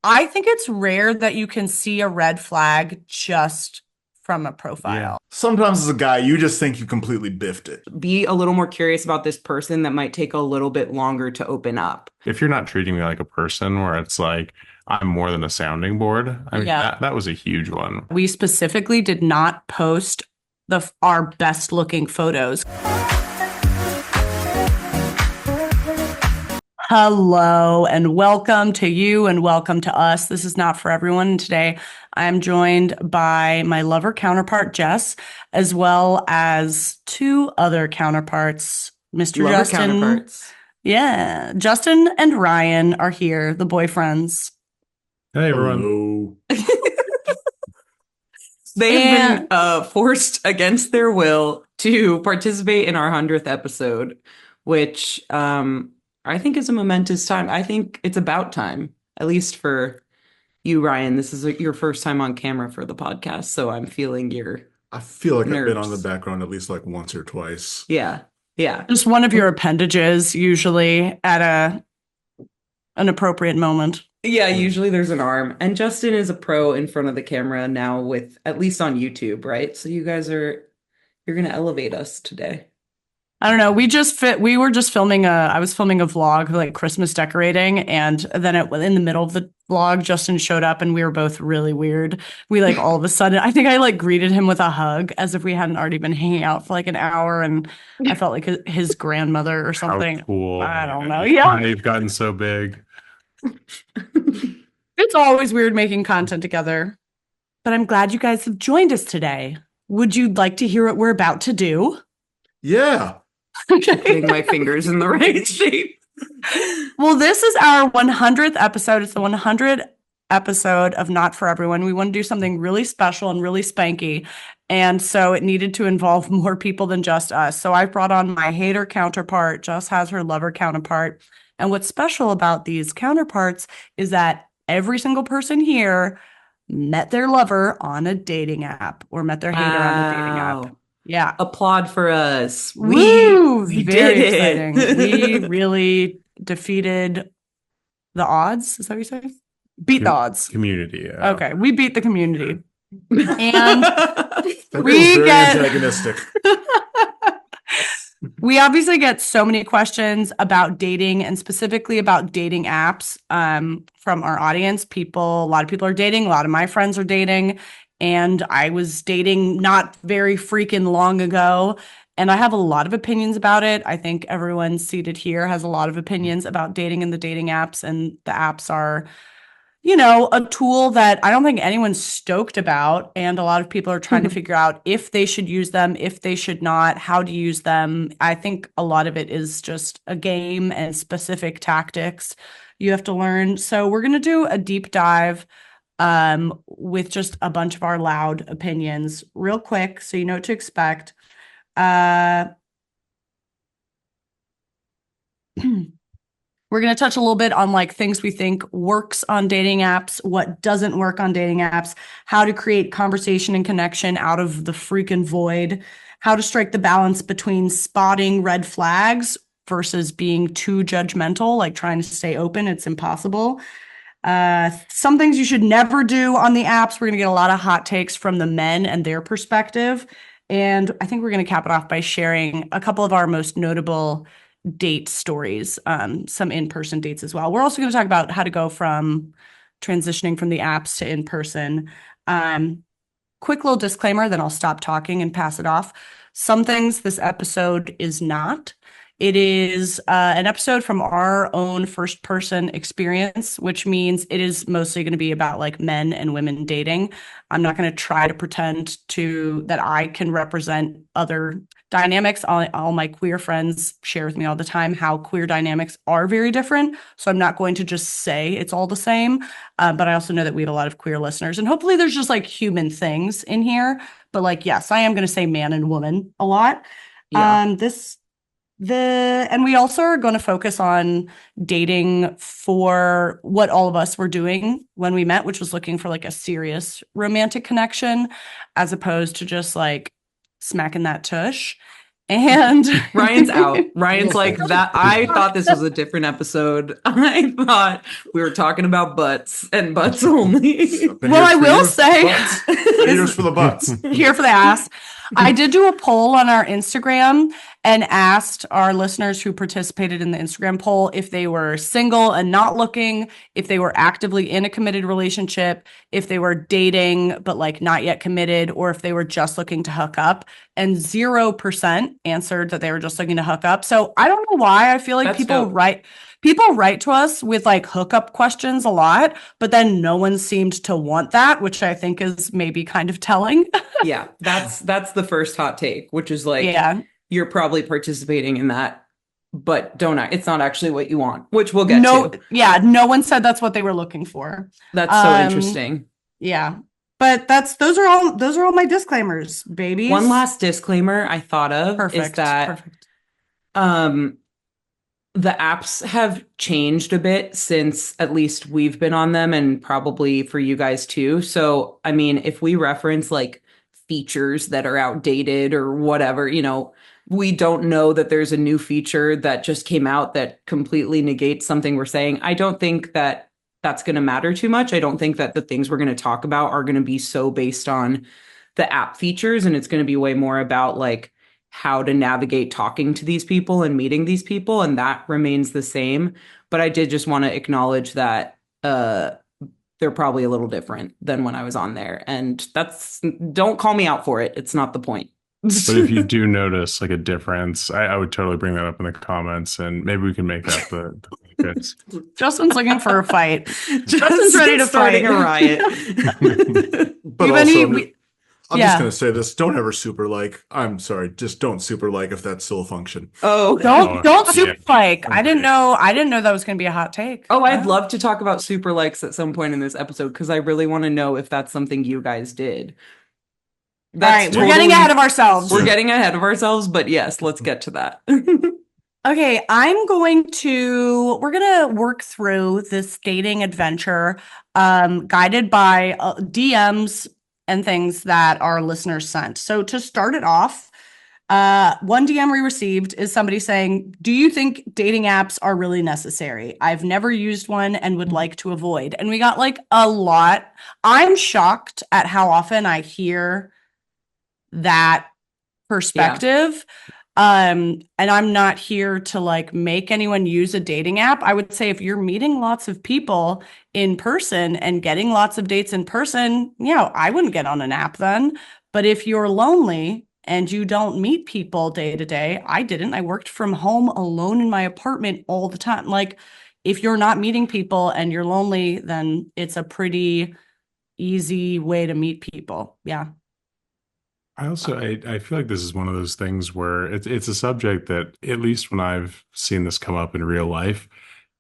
I think it's rare that you can see a red flag just from a Yeah. profile. Sometimes as a guy, you just think you completely biffed it. Be a little more curious about this person that might take a little bit longer to open up. If you're not treating me like a person where it's like I'm more than a sounding board, I mean Yeah. that was a huge one. We specifically did not post our best looking photos. Hello and welcome to you and welcome to us. This is Not For Everyone. And today I'm joined by my lover counterpart, Jess, as well as two other counterparts, Mr. Lover Justin. counterparts. Yeah, Justin and Ryan are here, the boyfriends. Hey everyone. Hello. They have been forced against their will to participate in our 100th episode, which I think is a momentous time. I think it's about time, at least for you, Ryan. This is your first time on camera for the podcast, so I'm feeling your I feel like I've been on the nerves. background at least like once or twice. Yeah. Just one of your appendages, usually at an appropriate moment. Yeah, usually there's an arm. And Justin is a pro in front of the camera now with at least on YouTube, right? So you're gonna elevate us today. I don't know. We were just filming I was filming a vlog, like Christmas decorating. And then in the middle of the vlog, Justin showed up and we were both really weird. We like all of a sudden, I think I like greeted him with a hug as if we hadn't already been hanging out for like an hour. And I felt like his grandmother or something. How cool. I don't know. Yeah. You've gotten so big. It's always weird making content together. But I'm glad you guys have joined us today. Would you like to hear what we're about to do? Yeah. Putting my fingers in the right shape. Well, this is our 100th episode. It's the 100th episode of Not For Everyone. We want to do something really special and really spanky. And so it needed to involve more people than just us. So I brought on my hater counterpart. Jess has her lover counterpart. And what's special about these counterparts is that every single person here met their lover on a dating app or met their hater on a dating app. Yeah. Applaud for us. We We very did exciting. it. We really defeated the odds. Is that what you say? Beat the odds. Community. Okay. We beat the community. And That We feels very get- antagonistic. we obviously get so many questions about dating and specifically about dating apps from our audience. A lot of people are dating. A lot of my friends are dating. And I was dating not very freaking long ago. And I have a lot of opinions about it. I think everyone seated here has a lot of opinions about dating and the dating apps. And the apps are, a tool that I don't think anyone's stoked about. And a lot of people are trying to figure out if they should use them, if they should not, how to use them. I think a lot of it is just a game and specific tactics you have to learn. So we're going to do a deep dive with just a bunch of our loud opinions real quick so you know what to expect. We're going to touch a little bit on like things we think works on dating apps, what doesn't work on dating apps, how to create conversation and connection out of the freaking void, how to strike the balance between spotting red flags versus being too judgmental, like trying to stay open. It's impossible. Some things you should never do on the apps. We're going to get a lot of hot takes from the men and their perspective. And I think we're going to cap it off by sharing a couple of our most notable date stories, some in-person dates as well. We're also going to talk about how to go from transitioning from the apps to in-person. Quick little disclaimer, then I'll stop talking and pass it off. Some things this episode is not. It is an episode from our own first-person experience, which means it is mostly going to be about like men and women dating. I'm not going to try to pretend that I can represent other dynamics. All my queer friends share with me all the time how queer dynamics are very different. So I'm not going to just say it's all the same. But I also know that we have a lot of queer listeners, and hopefully there's just like human things in here. But like, yes, I am going to say man and woman a lot. Yeah. And we also are going to focus on dating for what all of us were doing when we met, which was looking for like a serious romantic connection as opposed to just like smacking that tush. And Ryan's out. Ryan's like that. I thought this was a different episode. I thought we were talking about butts and butts only. Well, I will say, Haters for the butts. here for the ass. I did do a poll on our Instagram and asked our listeners who participated in the Instagram poll if they were single and not looking, if they were actively in a committed relationship, if they were dating but like not yet committed, or if they were just looking to hook up. And 0% answered that they were just looking to hook up. So I don't know why. I feel like That's people dope. write to us with like hookup questions a lot, but then no one seemed to want that, which I think is maybe kind of telling. Yeah, that's the first hot take, which is like, Yeah. you're probably participating in that, but it's not actually what you want, which we'll get to. Yeah, no one said that's what they were looking for. That's so interesting. Yeah. But those are all my disclaimers, babies. One last disclaimer I thought of is that the apps have changed a bit since at least we've been on them, and probably for you guys too. So, I mean, if we reference like features that are outdated or whatever, we don't know that there's a new feature that just came out that completely negates something we're saying. I don't think that that's going to matter too much. I don't think that the things we're going to talk about are going to be so based on the app features, and it's going to be way more about like how to navigate talking to these people and meeting these people, and that remains the same. But I did just want to acknowledge that they're probably a little different than when I was on there, and don't call me out for it. It's not the point. But if you do notice like a difference, I would totally bring that up in the comments, and maybe we can make that the focus. Justin's looking for a fight. Justin's ready to starting fight. a riot. But also, I'm yeah. just going to say this. Don't ever super like. I'm sorry. Just don't super like if that's still a function. Oh, don't super yeah. like. I didn't know that was going to be a hot take. Oh, I'd love to talk about super likes at some point in this episode, because I really want to know if that's something you guys did. All right, we're getting ahead of ourselves. We're getting ahead of ourselves, but yes, let's get to that. Okay, we're going to work through this dating adventure guided by DMs and things that our listeners sent. So to start it off, one DM we received is somebody saying, "Do you think dating apps are really necessary? I've never used one and would like to avoid." And we got like a lot. I'm shocked at how often I hear that perspective. And I'm not here to like make anyone use a dating app. I would say if you're meeting lots of people in person and getting lots of dates in person, I wouldn't get on an app then. But if you're lonely and you don't meet people day to day, I didn't. I worked from home alone in my apartment all the time. Like, if you're not meeting people and you're lonely, then it's a pretty easy way to meet people. Yeah. I feel like this is one of those things where it's a subject that, at least when I've seen this come up in real life,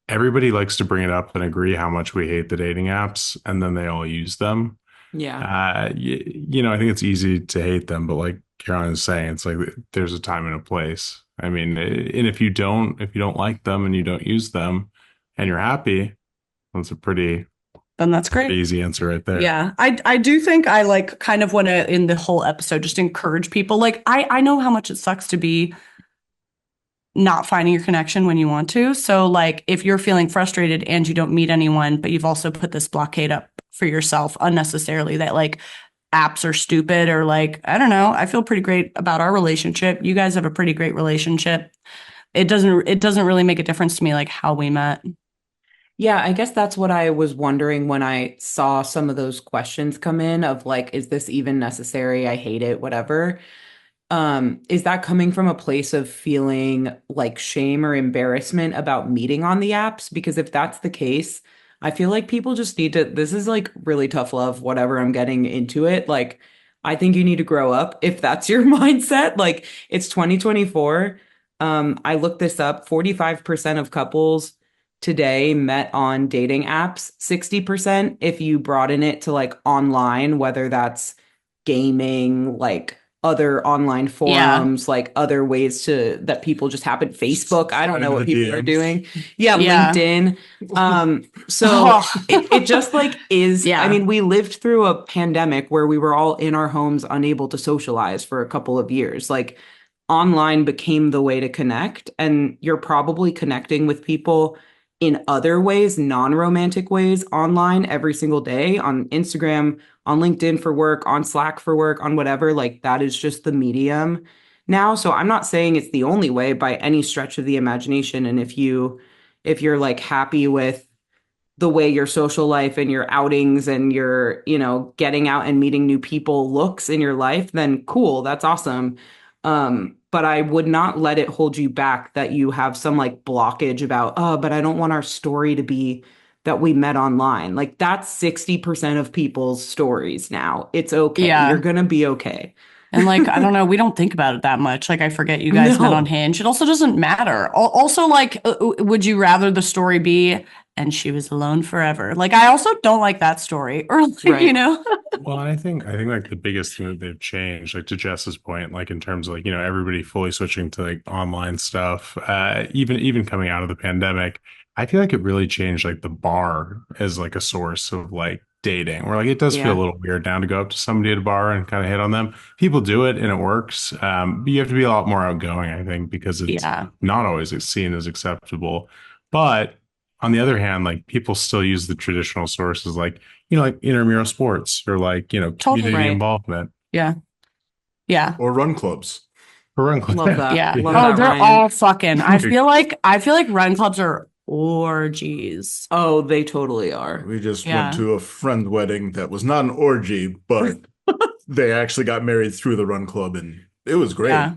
everybody likes to bring it up and agree how much we hate the dating apps, and then they all use them. Yeah. I think it's easy to hate them, but like Caroline is saying, it's like there's a time and a place. I mean, and if you don't like them and you don't use them and you're happy, that's then that's great. Easy answer right there. Yeah. I do think I like kind of want to, in the whole episode, just encourage people. Like, I know how much it sucks to be not finding your connection when you want to. So like, if you're feeling frustrated and you don't meet anyone, but you've also put this blockade up for yourself unnecessarily, that like apps are stupid, or like, I don't know, I feel pretty great about our relationship. You guys have a pretty great relationship. It doesn't really make a difference to me like how we met. Yeah, I guess that's what I was wondering when I saw some of those questions come in of like, is this even necessary? I hate it, whatever. Is that coming from a place of feeling like shame or embarrassment about meeting on the apps? Because if that's the case, I feel like people just need to, this is like really tough love, whatever, I'm getting into it. Like, I think you need to grow up if that's your mindset. Like, it's 2024. I looked this up. 45% of couples today met on dating apps. 60% if you broaden it to like online, whether that's gaming, like other online forums, like other ways that people just happen. Facebook, I don't know what people are doing. Yeah. LinkedIn. So it just like is, I mean, we lived through a pandemic where we were all in our homes, unable to socialize for a couple of years. Like, online became the way to connect, and you're probably connecting with people in other ways, non-romantic ways, online every single day, on Instagram, on LinkedIn for work, on Slack for work, on whatever. Like, that is just the medium now. So I'm not saying it's the only way by any stretch of the imagination. And if you're like happy with the way your social life and your outings and your, getting out and meeting new people looks in your life, then cool, that's awesome. But I would not let it hold you back that you have some like blockage about, oh, but I don't want our story to be that we met online. Like, that's 60% of people's stories now. It's okay. Yeah. You're gonna be okay. And like, I don't know, we don't think about it that much. Like, I forget you guys met on Hinge. It also doesn't matter. Also, like, would you rather the story be, and she was alone forever? Like, I also don't like that story. Or, like, Right. Well, I think like the biggest thing that they've changed, like to Jess's point, like in terms of like, everybody fully switching to like online stuff, even coming out of the pandemic, I feel like it really changed like the bar as like a source of like dating, where like it does feel a little weird now to go up to somebody at a bar and kind of hit on them. People do it and it works. But you have to be a lot more outgoing, I think, because it's not always seen as acceptable. But on the other hand, like people still use the traditional sources, like, like intramural sports or like, community involvement. Yeah. Yeah. Or run clubs. Or run clubs. Love that. Yeah. Love Oh, that, they're Ryan. all fucking. I feel like run clubs are orgies. Oh, they totally are. We just went to a friend wedding that was not an orgy, but they actually got married through the run club, and it was great. Yeah.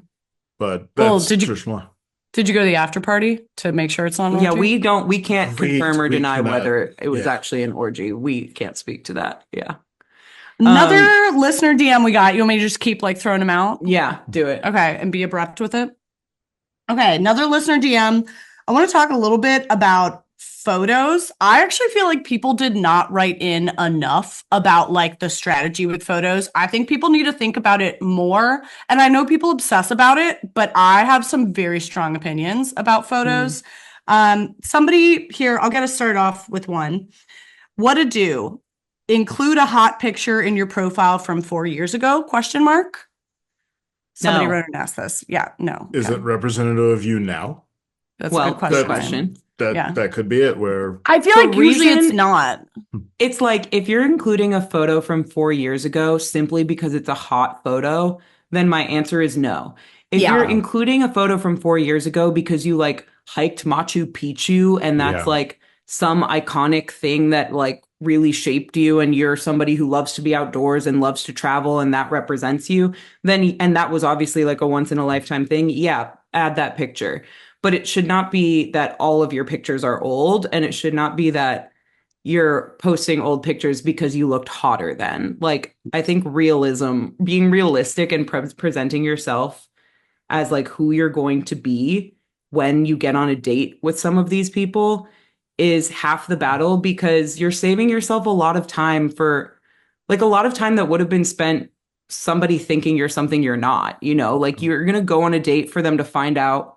But that's traditional. Did you go to the after party to make sure it's not an orgy? Yeah, we can't confirm or deny cannot. whether it was actually an orgy. We can't speak to that. Yeah. Another listener DM we got. You want me to just keep like throwing them out? Yeah, do it. Okay, and be abrupt with it. Okay, another listener DM. I want to talk a little bit about photos. I actually feel like people did not write in enough about like the strategy with photos. I think people need to think about it more. And I know people obsess about it, but I have some very strong opinions about photos. Somebody here, I'll get us started off with one. What to do? Include a hot picture in your profile from 4 years ago? Question mark. Somebody wrote and asked this. Yeah, no. Is it representative of you now? That's a good question. That could be it. Where I feel like usually it's not. It's like if you're including a photo from 4 years ago simply because it's a hot photo, then my answer is no. If you're including a photo from 4 years ago because you like hiked Machu Picchu and that's like some iconic thing that like really shaped you and you're somebody who loves to be outdoors and loves to travel and that represents you, then and that was obviously like a once in a lifetime thing, add that picture. But it should not be that all of your pictures are old, and it should not be that you're posting old pictures because you looked hotter then. Like, I think being realistic and presenting yourself as like who you're going to be when you get on a date with some of these people is half the battle, because you're saving yourself a lot of time for like a lot of time that would have been spent somebody thinking you're something you're not, like you're going to go on a date for them to find out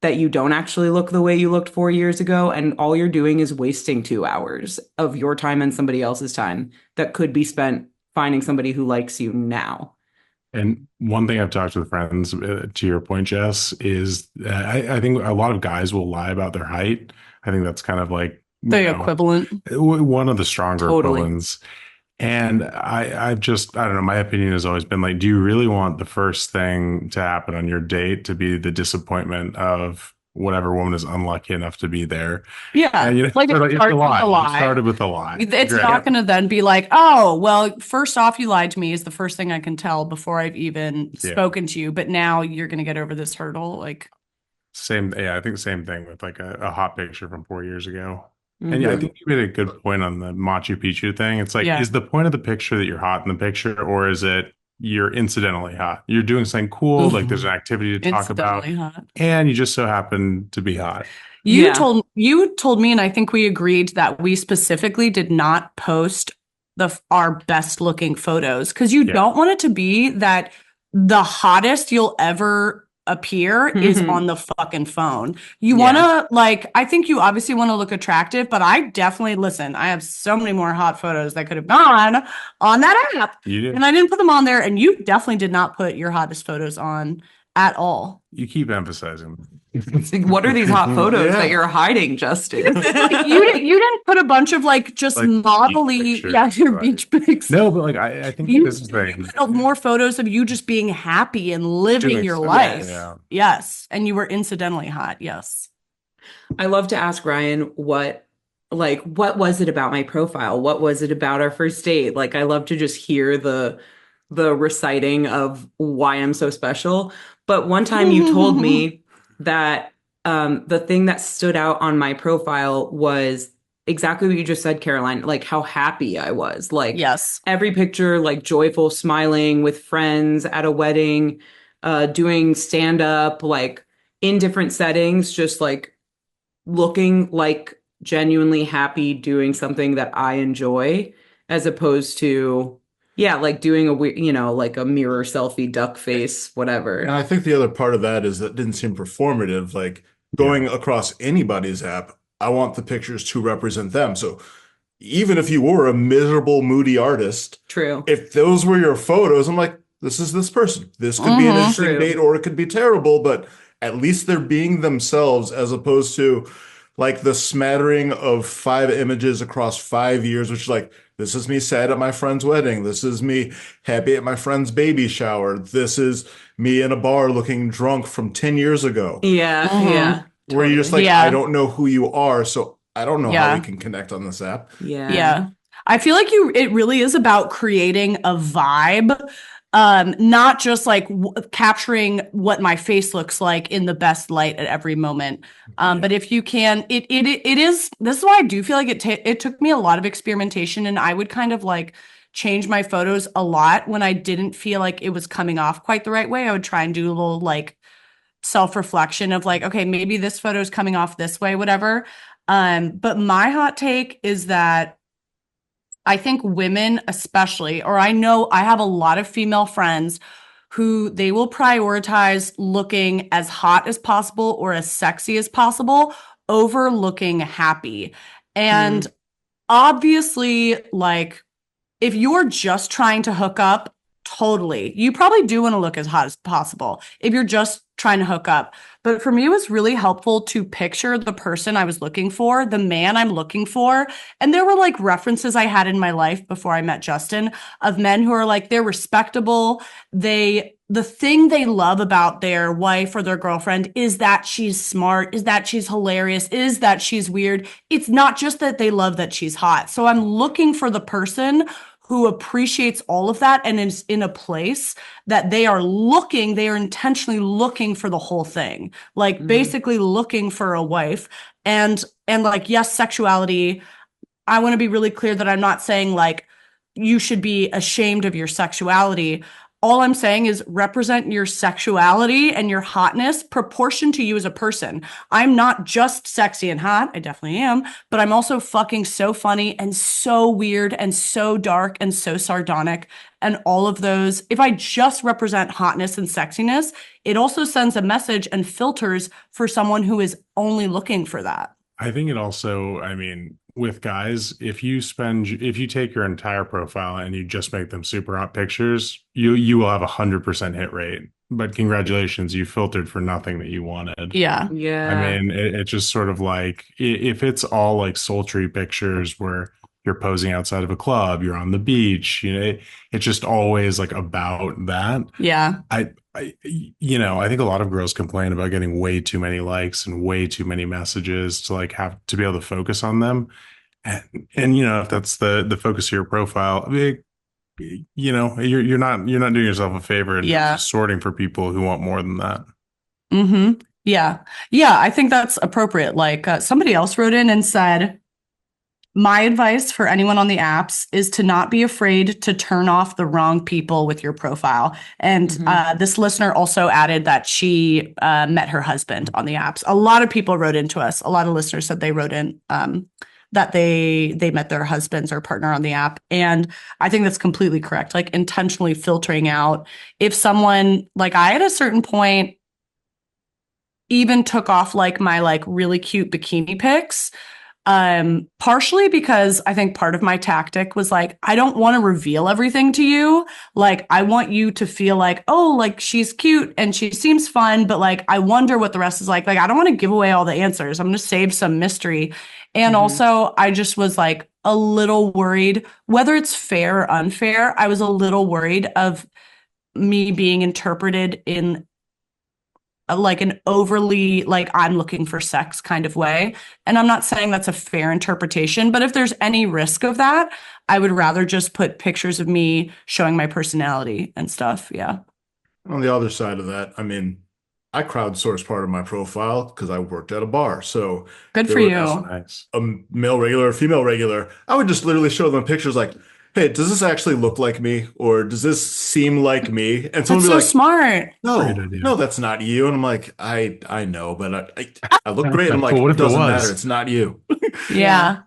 that you don't actually look the way you looked 4 years ago. And all you're doing is wasting 2 hours of your time and somebody else's time that could be spent finding somebody who likes you now. And one thing I've talked with friends, to your point, Jess, is I think a lot of guys will lie about their height. I think that's kind of like the equivalent. One of the stronger equivalents. And I don't know, my opinion has always been like, do you really want the first thing to happen on your date to be the disappointment of whatever woman is unlucky enough to be there? Yeah. Like it's a lie. You started with a lie. It's not going to then be like, oh, well, first off, you lied to me is the first thing I can tell before I've even spoken to you. But now you're going to get over this hurdle. Like, I think same thing with like a hot picture from 4 years ago. And I think you made a good point on the Machu Picchu thing. It's like, is the point of the picture that you're hot in the picture, or is it you're incidentally hot? You're doing something cool, like there's an activity to talk about, and you just so happen to be hot. You told me, and I think we agreed that we specifically did not post our best looking photos because you don't want it to be that the hottest you'll ever appear is on the fucking phone. You want to I think you obviously want to look attractive, but I definitely I have so many more hot photos that could have gone on that app. You did. And I didn't put them on there, and you definitely did not put your hottest photos on at all. You keep emphasizing. It's like, what are these hot photos that you're hiding, Justin? Like, you didn't put a bunch of like just Like modelly, your beach pics. No, but like I think You this is the thing. put more photos of you just being happy and living Doing your stuff, life. yeah. Yes, and you were incidentally hot. Yes. I love to ask Ryan what was it about my profile? What was it about our first date? Like, I love to just hear the reciting of why I'm so special. But one time you told me that the thing that stood out on my profile was exactly what you just said, Caroline, like how happy I was. Like, Yes. every picture, like joyful, smiling with friends at a wedding, doing stand up, like in different settings, just like looking like genuinely happy doing something that I enjoy, as opposed to, yeah, like doing a weird, like a mirror selfie, duck face, whatever. And I think the other part of that is that it didn't seem performative. Like going across anybody's app, I want the pictures to represent them. So even if you were a miserable, moody artist, True. if those were your photos, I'm like, this is this person. This could be an interesting True. date or it could be terrible, but at least they're being themselves, as opposed to like the smattering of 5 images across 5 years, which is like, this is me sad at my friend's wedding. This is me happy at my friend's baby shower. This is me in a bar looking drunk from 10 years ago. Yeah, yeah. Where you're just like, Yeah. I don't know who you are, so I don't know how we can connect on this app. Yeah. Yeah. I feel like it really is about creating a vibe, not just like capturing what my face looks like in the best light at every moment. But if you can, it is, this is why I do feel like it took me a lot of experimentation, and I would kind of like change my photos a lot when I didn't feel like it was coming off quite the right way. I would try and do a little like self-reflection of like, okay, maybe this photo is coming off this way, whatever. But my hot take is that I think women especially, or I know I have a lot of female friends who they will prioritize looking as hot as possible or as sexy as possible over looking happy. And obviously, like, if you're just trying to hook up, totally, you probably do want to look as hot as possible if you're just trying to hook up. But for me, it was really helpful to picture the person I was looking for, the man I'm looking for. And there were like references I had in my life before I met Justin of men who are like, they're respectable. The thing they love about their wife or their girlfriend is that she's smart, is that she's hilarious, is that she's weird. It's not just that they love that she's hot. So I'm looking for the person who appreciates all of that and is in a place that they are intentionally looking for the whole thing, like basically looking for a wife. And like, yes, sexuality, I want to be really clear that I'm not saying like you should be ashamed of your sexuality. All I'm saying is represent your sexuality and your hotness proportion to you as a person. I'm not just sexy and hot. I definitely am, but I'm also fucking so funny and so weird and so dark and so sardonic and all of those. If I just represent hotness and sexiness, it also sends a message and filters for someone who is only looking for that. I think it also, I mean, with guys, if you take your entire profile and you just make them super hot pictures, you will have 100% hit rate. But congratulations, you filtered for nothing that you wanted. Yeah. Yeah. I mean, it's just sort of like, if it's all like sultry pictures where you're posing outside of a club, you're on the beach, it's just always like about that. Yeah. I think a lot of girls complain about getting way too many likes and way too many messages to like have to be able to focus on them. And if that's the focus of your profile, you're not doing yourself a favor in sorting for people who want more than that. Mm-hmm. Yeah. Yeah. I think that's appropriate. Like somebody else wrote in and said, my advice for anyone on the apps is to not be afraid to turn off the wrong people with your profile. And this listener also added that she met her husband on the apps. A lot of people wrote into us. A lot of listeners said they wrote in that they met their husbands or partner on the app. And I think that's completely correct. Like intentionally filtering out if someone, like I at a certain point even took off like my like really cute bikini pics Partially because I think part of my tactic was like, I don't want to reveal everything to you. Like, I want you to feel like, oh, like she's cute and she seems fun, but like, I wonder what the rest is like. Like, I don't want to give away all the answers. I'm going to save some mystery. And also, I just was like a little worried, whether it's fair or unfair, I was a little worried of me being interpreted in like an overly like I'm looking for sex kind of way. And I'm not saying that's a fair interpretation, but if there's any risk of that, I would rather just put pictures of me showing my personality and stuff. Yeah. On the other side of that, I mean, I crowdsourced part of my profile because I worked at a bar. So Good there for was you. Nice. a male regular, a female regular. I would just literally show them pictures like, hey, does this actually look like me? Or does this seem like me? And someone That's would be so like, smart. Great no, idea. no, that's not you. And I'm like, I know, but I look great. I'm like, But what it if it doesn't was? matter. It's not you. Yeah.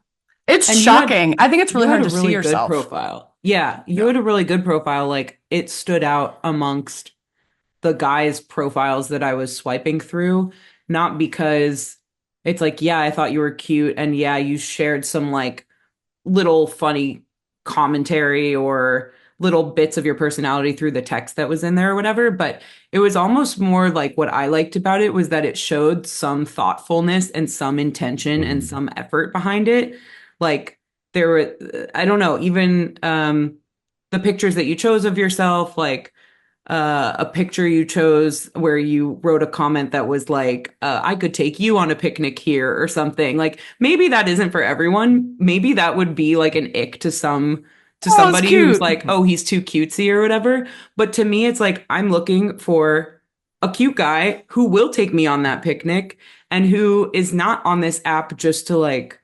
It's And you had- shocking. I think it's really you had hard a to really see good yourself. profile. Yeah, you had a really good profile. Like it stood out amongst the guys' profiles that I was swiping through, not because it's like, yeah, I thought you were cute and yeah, you shared some like little funny commentary or little bits of your personality through the text that was in there or whatever, but it was almost more like what I liked about it was that it showed some thoughtfulness and some intention and some effort behind it. Like there were, I don't know, even the pictures that you chose of yourself, like a picture you chose where you wrote a comment that was like, I could take you on a picnic here or something. Like maybe that isn't for everyone. Maybe that would be like an ick to somebody who's cute. like, oh, he's too cutesy or whatever. But to me, it's like I'm looking for a cute guy who will take me on that picnic and who is not on this app just to like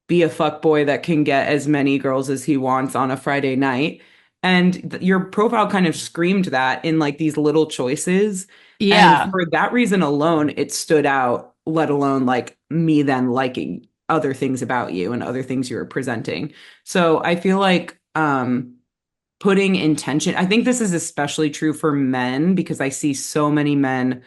be a fuckboy that can get as many girls as he wants on a Friday night. And your profile kind of screamed that in like these little choices. Yeah. And for that reason alone, it stood out, let alone like me then liking other things about you and other things you were presenting. So I feel like putting intention, I think this is especially true for men because I see so many men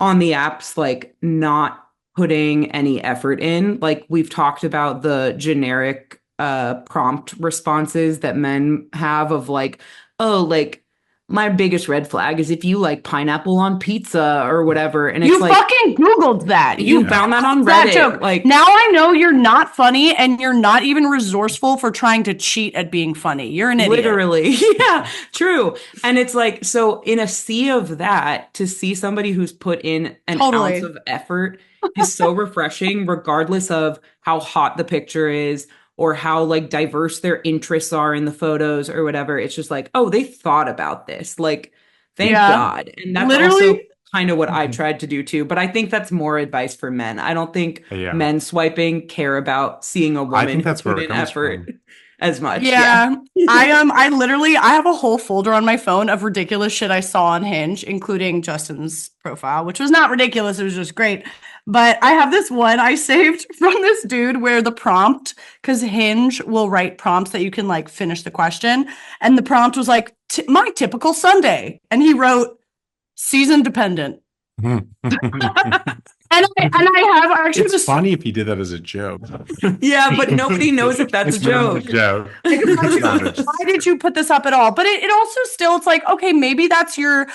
on the apps like not putting any effort in. Like we've talked about the generic prompt responses that men have of like, oh, like my biggest red flag is if you like pineapple on pizza or whatever. And it's You like fucking Googled that. you found that on that Reddit. joke. Like Now I know you're not funny and you're not even resourceful for trying to cheat at being funny. You're an idiot. literally. Yeah, true. And it's like, so in a sea of that, to see somebody who's put in an Totally. ounce of effort is so refreshing, regardless of how hot the picture is or how like diverse their interests are in the photos or whatever. It's just like, oh, they thought about this. Like, thank Yeah. God. And that's Literally. also kind of what I tried to do too. But I think that's more advice for men. I don't think Yeah. men swiping care about seeing a woman think that's who where put it in comes effort from. as much. Yeah. I have a whole folder on my phone of ridiculous shit I saw on Hinge, including Justin's profile, which was not ridiculous, it was just great. But I have this one I saved from this dude where the prompt, because Hinge will write prompts that you can like finish the question. And the prompt was like, my typical Sunday. And he wrote season dependent. And I have actually It's funny if he did that as a joke. Yeah, but nobody knows if that's a joke. Why did you put this up at all? But it also still, it's like, okay, maybe your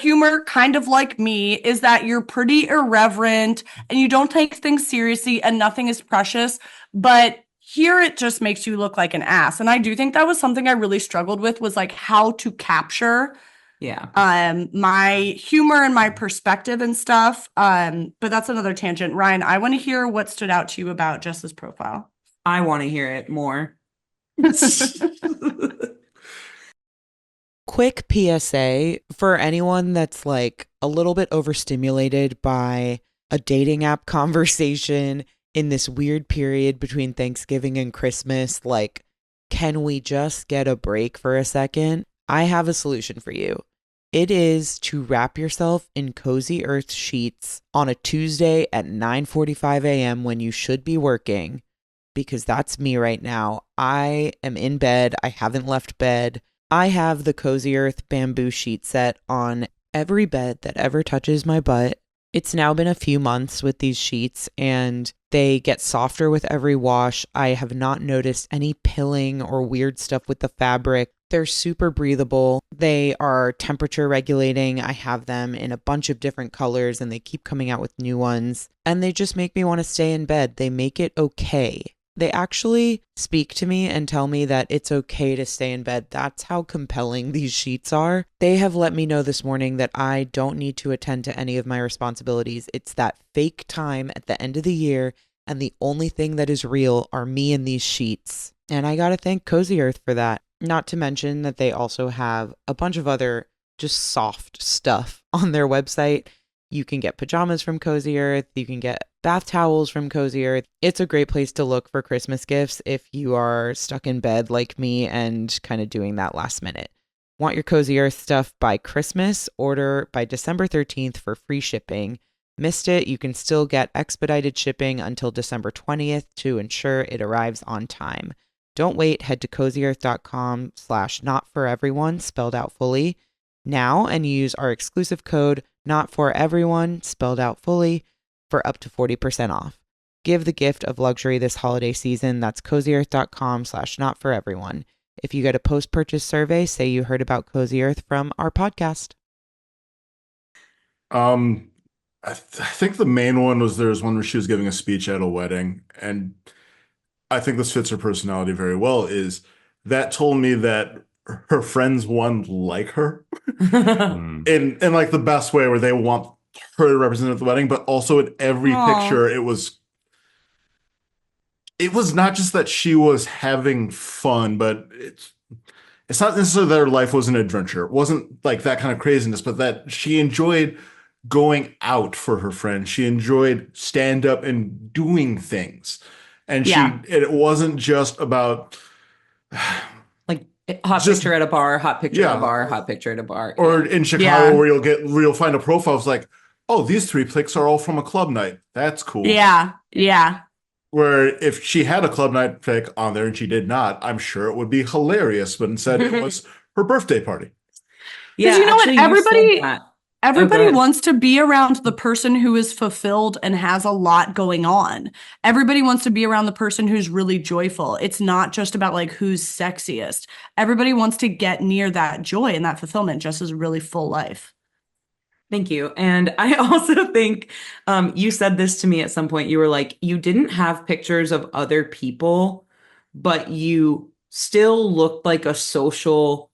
humor, kind of like me, is that you're pretty irreverent and you don't take things seriously and nothing is precious. But here it just makes you look like an ass. And I do think that was something I really struggled with, was like how to capture my humor and my perspective and stuff. But that's another tangent. Ryan, I want to hear what stood out to you about Jess's profile. I want to hear it more. Quick PSA for anyone that's like a little bit overstimulated by a dating app conversation in this weird period between Thanksgiving and Christmas. Like, can we just get a break for a second? I have a solution for you. It is to wrap yourself in cozy earth sheets on a Tuesday at 9:45 a.m. when you should be working, because that's me right now. I am in bed. I haven't left bed. I have the Cozy Earth bamboo sheet set on every bed that ever touches my butt. It's now been a few months with these sheets and they get softer with every wash. I have not noticed any pilling or weird stuff with the fabric. They're super breathable. They are temperature regulating. I have them in a bunch of different colors and they keep coming out with new ones. And they just make me want to stay in bed. They make it okay. They actually speak to me and tell me that it's okay to stay in bed. That's how compelling these sheets are. They have let me know this morning that I don't need to attend to any of my responsibilities. It's that fake time at the end of the year, and the only thing that is real are me and these sheets. And I gotta thank Cozy Earth for that. Not to mention that they also have a bunch of other just soft stuff on their website. You can get pajamas from Cozy Earth. You can get bath towels from Cozy Earth. It's a great place to look for Christmas gifts if you are stuck in bed like me and kind of doing that last minute. Want your Cozy Earth stuff by Christmas? Order by December 13th for free shipping. Missed it? You can still get expedited shipping until December 20th to ensure it arrives on time. Don't wait. Head to cozyearth.com/notforeveryone, spelled out fully, now and use our exclusive code NOTFOREVERYONE, spelled out fully, for up to 40% off. Give the gift of luxury this holiday season. That's cozyearth.com/notforeveryone. If you get a post-purchase survey, say you heard about Cozy Earth from our podcast. I think the main one was there was one where she was giving a speech at a wedding, and I think this fits her personality very well, is that told me that her friends, one, like her in like the best way, where they want her to represent at the wedding, but also in every picture it was not just that she was having fun, but it's not necessarily that her life was an adventure. It wasn't like that kind of craziness, but that she enjoyed going out for her friends. She enjoyed stand up and doing things. And it wasn't just about like hot picture at a bar, hot picture at a bar, hot picture at a bar. Or in Chicago where you'll find a profile it's like, oh, these 3 pics are all from a club night. That's cool. Yeah. Yeah. Where if she had a club night pic on there and she did not, I'm sure it would be hilarious. But instead it was her birthday party. Yeah, you know what? Everybody wants to be around the person who is fulfilled and has a lot going on. Everybody wants to be around the person who's really joyful. It's not just about like who's sexiest. Everybody wants to get near that joy and that fulfillment. Jess is a really full life. Thank you. And I also think you said this to me at some point. You were like, you didn't have pictures of other people, but you still looked like a social,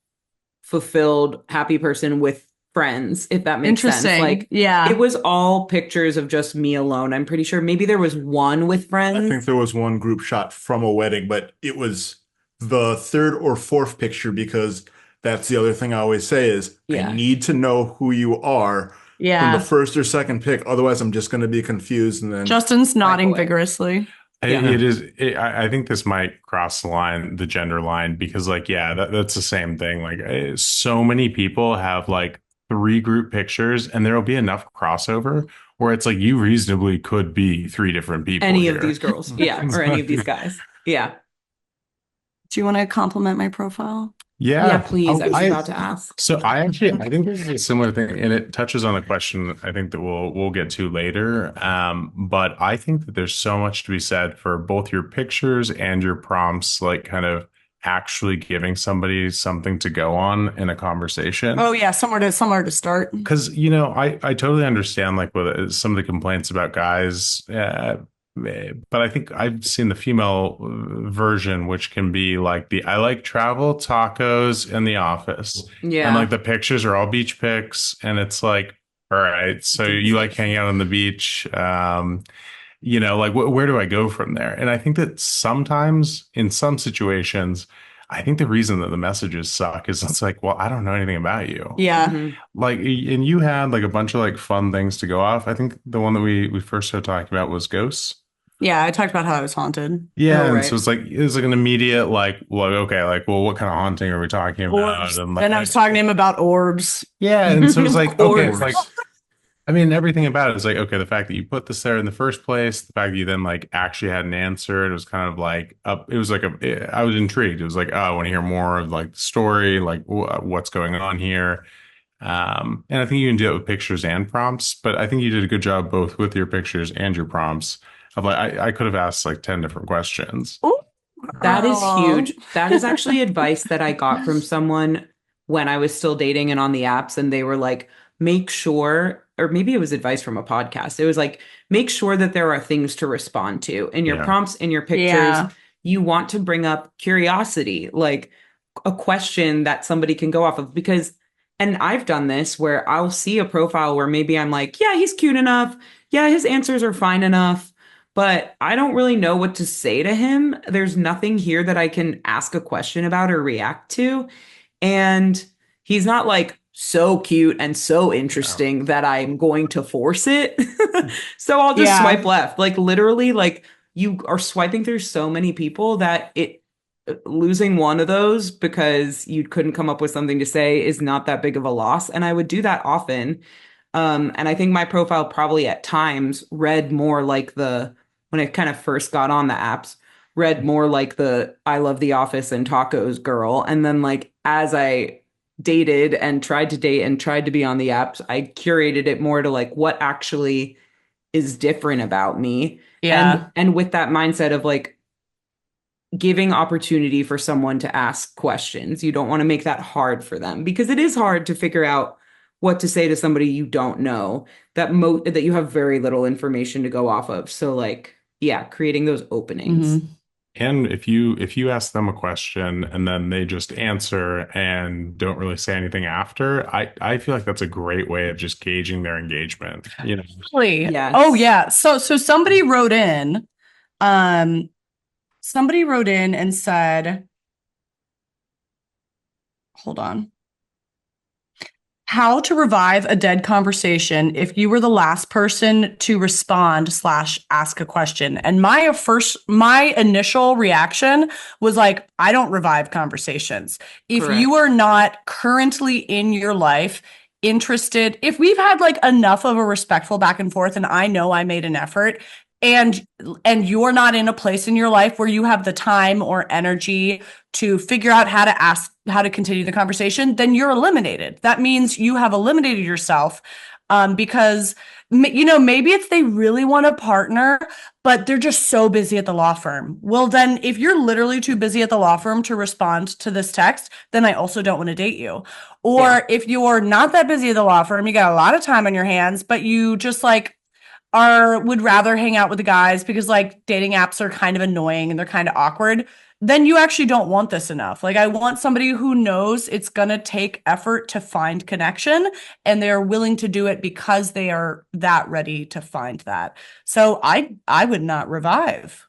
fulfilled, happy person with friends, if that makes sense. Like, yeah, it was all pictures of just me alone. I'm pretty sure maybe there was one with friends. I think there was one group shot from a wedding, but it was the third or fourth picture, because that's the other thing I always say is I need to know who you are from the first or second pic. Otherwise, I'm just going to be confused. And then Justin's nodding vigorously. It is. I think this might cross the gender line, because like, that's the same thing. Like, so many people have like 3 group pictures, and there'll be enough crossover where it's like you reasonably could be 3 different people. Any of these girls, or any of these guys, Do you want to compliment my profile? Yeah, please. I was about to ask. So I think this is a similar thing, and it touches on a question I think that we'll get to later. But I think that there's so much to be said for both your pictures and your prompts, like kind of actually giving somebody something to go on in a conversation. Oh yeah, somewhere to start. Because I totally understand like with some of the complaints about guys, but I think I've seen the female version, which can be like I like travel, tacos, and The Office. Yeah, and like the pictures are all beach pics, and it's like, all right, so you like hanging out on the beach. Like where do I go from there? And I think that sometimes in some situations, I think the reason that the messages suck is it's like, well, I don't know anything about you. Yeah. Mm-hmm. Like, and you had like a bunch of like fun things to go off. I think the one that we first started talking about was ghosts. Yeah, I talked about how I was haunted. Yeah, and so it was like an immediate like, well, okay, like, well, what kind of haunting are we talking about? And I was talking to him about orbs. Yeah, and so it's like, okay, it's like, I mean, everything about it is like, okay, the fact that you put this there in the first place, the fact that you then like actually had an answer, it was kind of like, it was like I was intrigued. It was like, oh, I want to hear more of like the story, like what's going on here. And I think you can do it with pictures and prompts, but I think you did a good job both with your pictures and your prompts of like, I could have asked like 10 different questions. Ooh, That is girl. huge. That is actually advice that I got from someone when I was still dating and on the apps, and they were like, make sure, or maybe it was advice from a podcast. It was like, make sure that there are things to respond to in your Yeah. prompts, in your pictures. Yeah. You want to bring up curiosity, like a question that somebody can go off of. Because, and I've done this where I'll see a profile where maybe I'm like, yeah, he's cute enough. Yeah, his answers are fine enough. But I don't really know what to say to him. There's nothing here that I can ask a question about or react to. And he's not like so cute and so interesting that I'm going to force it. So I'll just Yeah. swipe left. Like literally, like you are swiping through so many people that losing one of those because you couldn't come up with something to say is not that big of a loss. And I would do that often. And I think my profile probably at times read more like when I kind of first got on the apps, read more like the I love the office and tacos girl. And then like as I dated and tried to date and tried to be on the apps, I curated it more to like what actually is different about me. Yeah. And with that mindset of like giving opportunity for someone to ask questions. You don't want to make that hard for them because it is hard to figure out what to say to somebody you don't know that you have very little information to go off of. So like, yeah, creating those openings. Mhm. And if you ask them a question and then they just answer and don't really say anything after, I feel like that's a great way of just gauging their engagement. You know, Really? Yes. Oh yeah. So somebody wrote in, and said, hold on. How to revive a dead conversation if you were the last person to respond / ask a question. And my initial reaction was like, I don't revive conversations. If Correct. you are not currently in your life interested, if we've had like enough of a respectful back and forth and I know I made an effort and you're not in a place in your life where you have the time or energy to figure out how to continue the conversation, then you're eliminated. That means you have eliminated yourself, because maybe it's they really want a partner, but they're just so busy at the law firm. Well, then if you're literally too busy at the law firm to respond to this text, then I also don't want to date you. Or if you're not that busy at the law firm, you got a lot of time on your hands, but you just like would rather hang out with the guys because like dating apps are kind of annoying and they're kind of awkward, then you actually don't want this enough. Like I want somebody who knows it's going to take effort to find connection and they're willing to do it because they are that ready to find that. So I would not revive.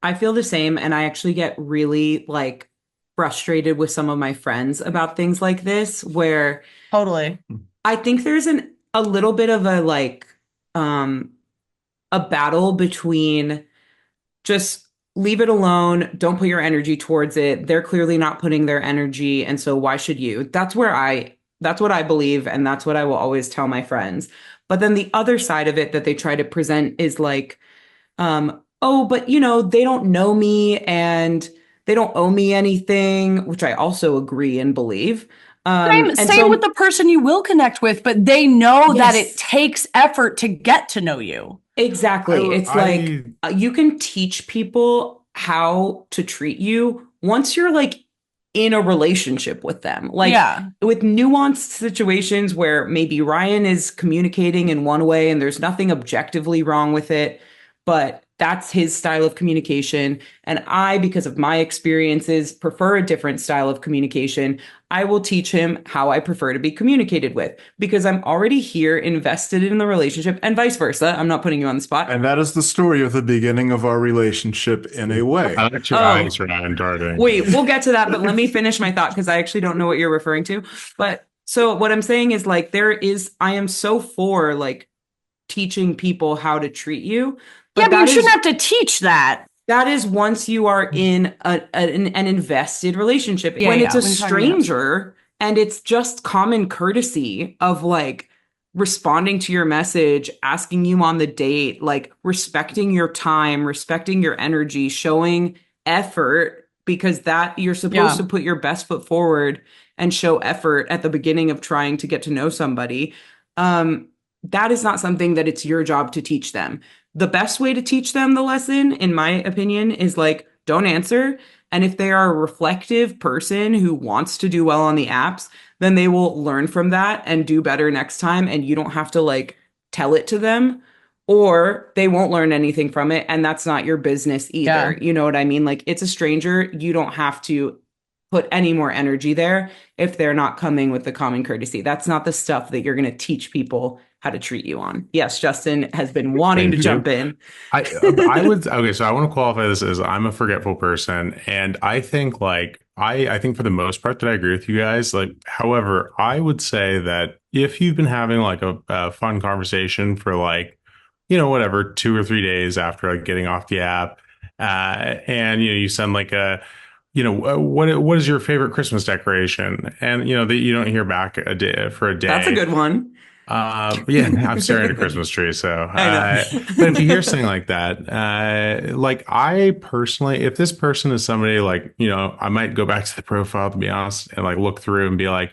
I feel the same, and I actually get really like frustrated with some of my friends about things like this, where Totally. I think there's a little bit of a like a battle between just leave it alone, don't put your energy towards it. They're clearly not putting their energy, and so why should you? That's what I believe, and that's what I will always tell my friends. But then the other side of it that they try to present is like, oh, but they don't know me and they don't owe me anything, which I also agree and believe. Same with the person you will connect with, but they know that Yes. it takes effort to get to know you. Exactly. It's like you can teach people how to treat you once you're like in a relationship with them. Like Yeah. with nuanced situations where maybe Ryan is communicating in one way and there's nothing objectively wrong with it, but that's his style of communication. And I, because of my experiences, prefer a different style of communication. I will teach him how I prefer to be communicated with because I'm already here invested in the relationship and vice versa. I'm not putting you on the spot. And that is the story of the beginning of our relationship in a way. I like your eyes, Ryan, darting. Wait, we'll get to that, but let me finish my thought because I actually don't know what you're referring to. But so what I'm saying is like I am so for like teaching people how to treat you. Yeah, but you shouldn't have to teach that. That is once you are in an invested relationship. Yeah, when yeah, it's a when you're talking stranger and it's just common courtesy of like responding to your message, asking you on the date, like respecting your time, respecting your energy, showing effort because that you're supposed to put your best foot forward and show effort at the beginning of trying to get to know somebody. That is not something that it's your job to teach them. The best way to teach them the lesson, in my opinion, is like, don't answer. And if they are a reflective person who wants to do well on the apps, then they will learn from that and do better next time. And you don't have to like tell it to them, or they won't learn anything from it. And that's not your business either. Yeah. You know what I mean? Like, it's a stranger. You don't have to put any more energy there if they're not coming with the common courtesy. That's not the stuff that you're going to teach people how to treat you on. Yes, Justin has been wanting to jump in. I would, okay, so I want to qualify this as I'm a forgetful person. And I think like, I think for the most part that I agree with you guys. Like, however, I would say that if you've been having like a fun conversation for like, you know, whatever, 2 or 3 days after like getting off the app, and, you know, you send like a, you know, what is your favorite Christmas decoration? And, you know, that you don't hear back a day for a day. That's a good one. Yeah, I'm staring at a Christmas tree. So, but if you hear something like that, like I personally, if this person is somebody like, you know, I might go back to the profile to be honest and like look through and be like,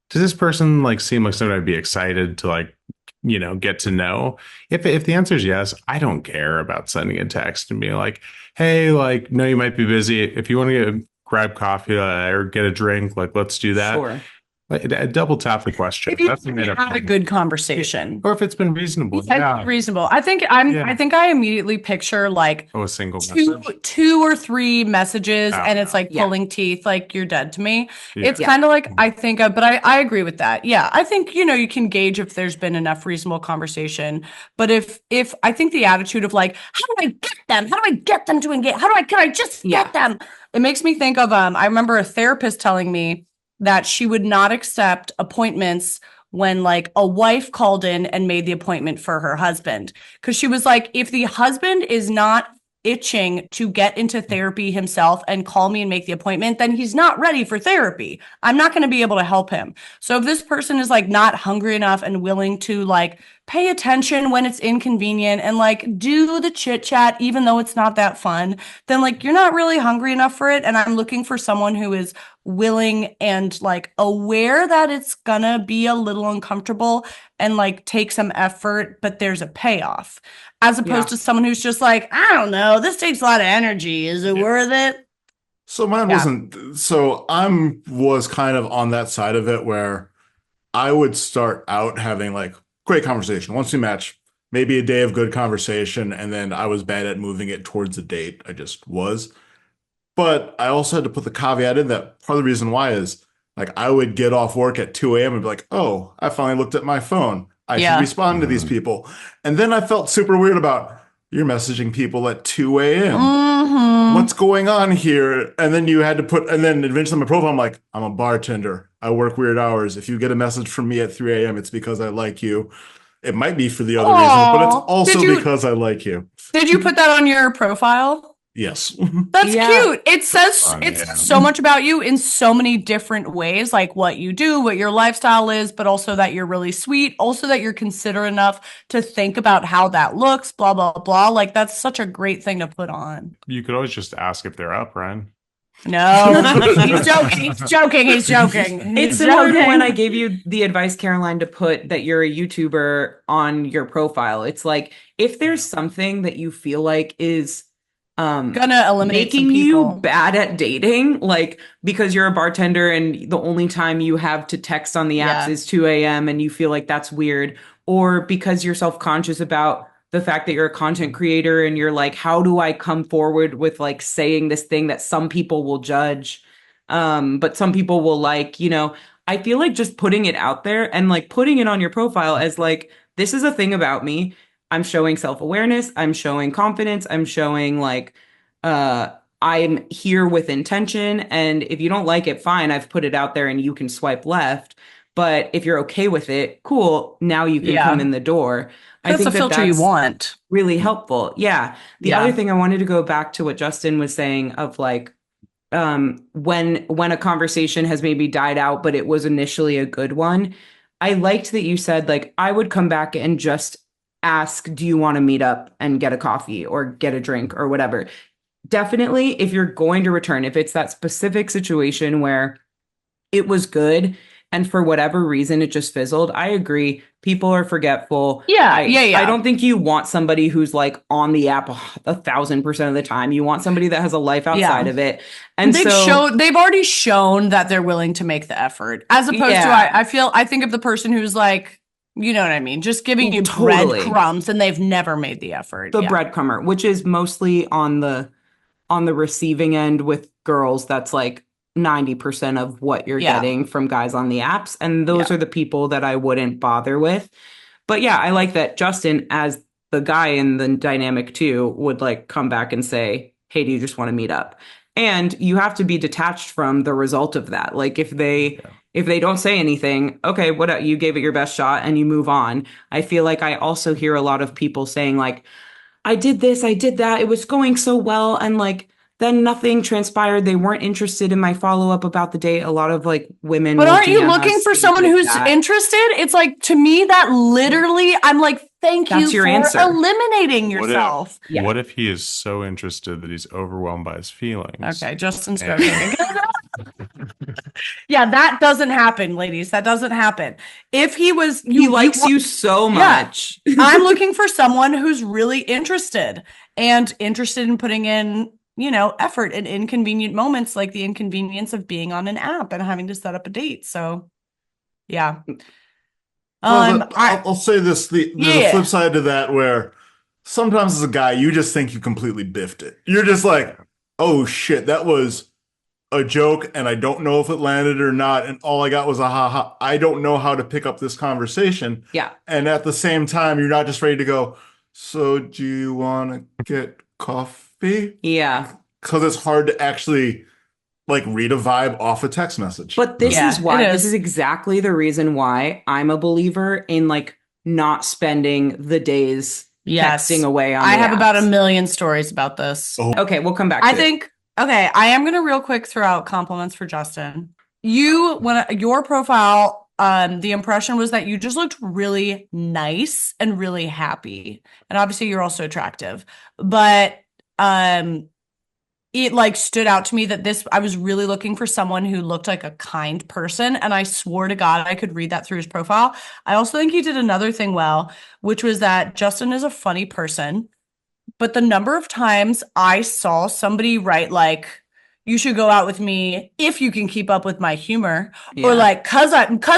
does this person like seem like somebody I'd be excited to like, you know, get to know? If the answer is yes, I don't care about sending a text and being like, hey, like, no, you might be busy. If you want to grab coffee or get a drink, like, let's do that. Sure. Like, double tap the question. If you That's have a good conversation, or if it's been reasonable. yeah, reasonable. I think I immediately picture like a single two or three messages, and it's like pulling teeth. Like, you're dead to me. Yeah. It's kind of like I think, but I agree with that. Yeah, I think, you know, you can gauge if there's been enough reasonable conversation. But if I think the attitude of like, how do I get them? How do I get them to engage? Can I just get them? It makes me think of I remember a therapist telling me that she would not accept appointments when like a wife called in and made the appointment for her husband. Because she was like, if the husband is not itching to get into therapy himself and call me and make the appointment, then he's not ready for therapy. I'm not going to be able to help him. So if this person is like not hungry enough and willing to like pay attention when it's inconvenient and like do the chit chat, even though it's not that fun, then like you're not really hungry enough for it. And I'm looking for someone who is willing and like aware that it's gonna be a little uncomfortable and like take some effort, but there's a payoff, as opposed to someone who's just like, I don't know, this takes a lot of energy. Is it worth it? So mine wasn't. So was kind of on that side of it where I would start out having like great conversation. Once we match, maybe a day of good conversation, and then I was bad at moving it towards a date. I just was. But I also had to put the caveat in that part of the reason why is like I would get off work at 2 a.m. and be like, oh, I finally looked at my phone. I should respond to these people. And then I felt super weird about you're messaging people at 2 a.m. What's going on here? And then you had to and then eventually on my profile, I'm like, I'm a bartender. I work weird hours. If you get a message from me at 3 a.m., it's because I like you. It might be for the other reasons, but it's also because I like you. Did you put that on your profile? Yes. That's cute. It says so much about you in so many different ways, like what you do, what your lifestyle is, but also that you're really sweet, also that you're considerate enough to think about how that looks, blah, blah, blah. Like, that's such a great thing to put on. You could always just ask if they're up, Ryan. No, he's joking. He's joking. It's similar to when I gave you the advice, Caroline, to put that you're a YouTuber on your profile. It's like, if there's something that you feel like is gonna eliminate making you bad at dating, like because you're a bartender and the only time you have to text on the apps is 2 a.m. and you feel like that's weird, or because you're self-conscious about the fact that you're a content creator and you're like, how do I come forward with like saying this thing that some people will judge, but some people will like, you know, I feel like just putting it out there and like putting it on your profile as like, this is a thing about me. I'm showing self-awareness. I'm showing confidence. I'm showing like, I'm here with intention. And if you don't like it, fine. I've put it out there and you can swipe left. But if you're okay with it, cool. Now you can come in the door. I think the filter you want. Really helpful. Yeah. The other thing I wanted to go back to what Justin was saying of like, when a conversation has maybe died out, but it was initially a good one. I liked that you said like, I would come back and just ask, do you want to meet up and get a coffee or get a drink or whatever? definitely if you're going to return, if it's that specific situation where it was good and for whatever reason it just fizzled, I agree. People are forgetful. Yeah, I don't think you want somebody who's like on the app 1,000% of the time. You want somebody that has a life outside of it. And they've already shown that they're willing to make the effort, as opposed to I think of the person who's like, you know what I mean, just giving you breadcrumbs and they've never made the effort. The breadcrumber, which is mostly on the receiving end with girls. That's like 90% of what you're getting from guys on the apps. And those are the people that I wouldn't bother with. But yeah, I like that Justin, as the guy in the dynamic too, would like come back and say, hey, do you just want to meet up? And you have to be detached from the result of that. Like if they don't say anything, okay, what, you gave it your best shot and you move on. I feel like I also hear a lot of people saying like, I did this, I did that, it was going so well, and like then nothing transpired. They weren't interested in my follow-up about the date. A lot of like women. But aren't you looking for someone who's interested? It's like, to me, that literally, I'm like, thank you for eliminating yourself. What if he is so interested that he's overwhelmed by his feelings? Okay, Justin's joking. Yeah, that doesn't happen, ladies. That doesn't happen. If he was, he likes you so much. Yeah, I'm looking for someone who's really interested in putting in, you know, effort in inconvenient moments, like the inconvenience of being on an app and having to set up a date. So, yeah. I'll say this: there's a flip side to that, where sometimes as a guy, you just think you completely biffed it. You're just like, oh shit, that was a joke, and I don't know if it landed or not, and all I got was a ha. I don't know how to pick up this conversation. Yeah. And at the same time, you're not just ready to go, so do you want to get coffee? Yeah. Because it's hard to actually like read a vibe off a text message. But this is why, this is exactly the reason why I'm a believer in like not spending the days texting away on I have apps. about 1 million stories about this. Okay, we'll come back to it. Okay, I am going to real quick throw out compliments for Justin. Your profile, the impression was that you just looked really nice and really happy. And obviously you're also attractive. But it like stood out to me that I was really looking for someone who looked like a kind person. And I swore to God I could read that through his profile. I also think he did another thing well, which was that Justin is a funny person. But the number of times I saw somebody write like, you should go out with me if you can keep up with my humor, or like, cause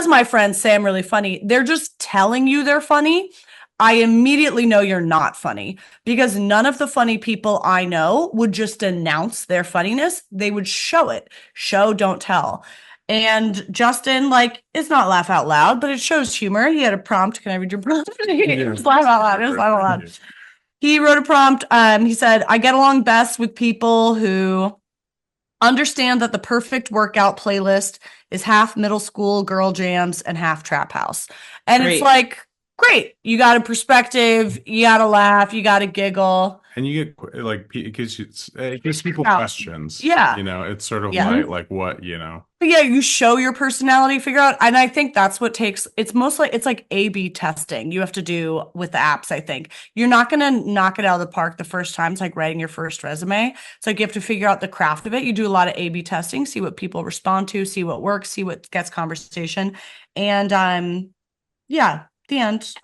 my friends say I'm really funny. They're just telling you they're funny. I immediately know you're not funny, because none of the funny people I know would just announce their funniness. They would show it. Show, don't tell. And Justin, like, it's not laugh out loud, but it shows humor. He had a prompt. Can I read your prompt? Just laugh out loud. Just laugh out loud. He wrote a prompt. He said, I get along best with people who understand that the perfect workout playlist is half middle school girl jams and half trap house. And it's like, great. You got a perspective. You got to laugh. You got to giggle. And you get like, it gives people questions. Yeah. You know, it's sort of like what, you know. But yeah, you show your personality, figure out. And I think that's what it's like A/B testing you have to do with the apps, I think. You're not going to knock it out of the park the first time. It's like writing your first resume. It's like you have to figure out the craft of it. You do a lot of A/B testing, see what people respond to, see what works, see what gets conversation. And the end.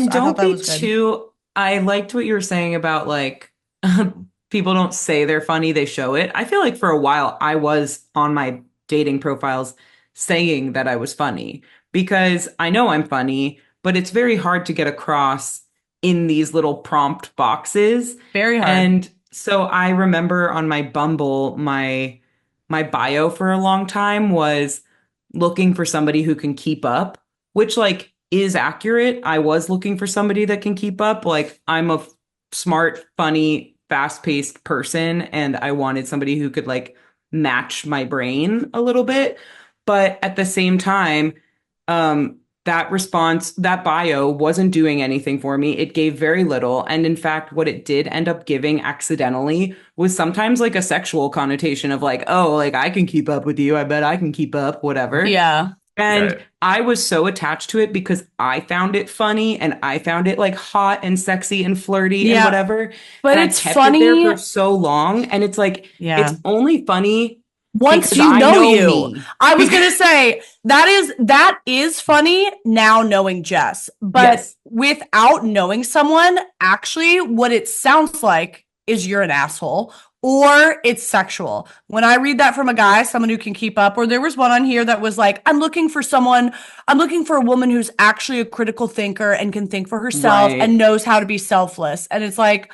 Don't be too. I liked what you were saying about like people don't say they're funny, they show it. I feel like for a while I was on my dating profiles saying that I was funny, because I know I'm funny, but it's very hard to get across in these little prompt boxes. Very hard. And so I remember on my Bumble, my bio for a long time was looking for somebody who can keep up, which like is accurate. I was looking for somebody that can keep up. Like, I'm a smart, funny, fast-paced person, and I wanted somebody who could like match my brain a little bit. But at the same time, that bio wasn't doing anything for me. It gave very little. And in fact, what it did end up giving accidentally was sometimes like a sexual connotation of like, oh, like I can keep up with you. I bet I can keep up, whatever. Yeah. And Yeah. I was so attached to it because I found it funny and I found it like hot and sexy and flirty and Yeah, whatever. but And I it's kept it there funny. for so long. And it's like, Yeah. it's only funny Once because you I know know you. me. I was gonna say that is funny now knowing Jess, but Yes. without knowing someone, actually what it sounds like is you're an asshole or it's sexual. When I read that from a guy, someone who can keep up, or there was one on here that was like, I'm looking for a woman who's actually a critical thinker and can think for herself Right. and knows how to be selfless. And it's like,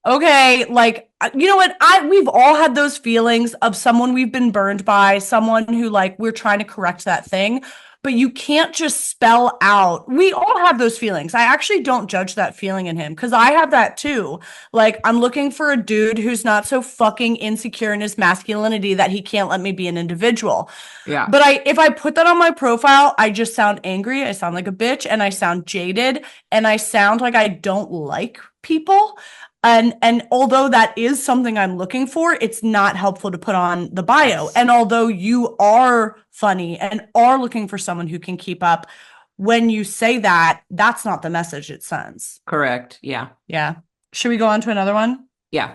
okay, like, you know what? We've all had those feelings of someone we've been burned by, someone who like we're trying to correct that thing, but you can't just spell out. We all have those feelings. I actually don't judge that feeling in him because I have that too. Like, I'm looking for a dude who's not so fucking insecure in his masculinity that he can't let me be an individual. Yeah. But if I put that on my profile, I just sound angry, I sound like a bitch, and I sound jaded, and I sound like I don't like people. And although that is something I'm looking for, it's not helpful to put on the bio. Yes. And although you are funny and are looking for someone who can keep up, when you say that, that's not the message it sends. Correct. Yeah. Yeah. Should we go on to another one? Yeah.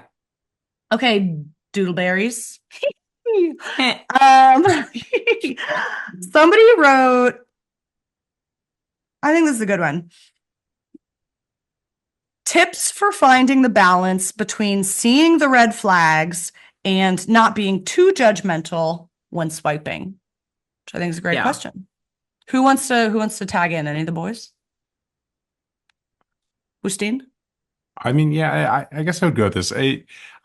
Okay, doodleberries. Eh. Somebody wrote, I think this is a good one. Tips for finding the balance between seeing the red flags and not being too judgmental when swiping, which I think is a great Yeah. question. Who wants to tag in? Any of the boys? Justine? I mean, yeah, I guess I would go with this. I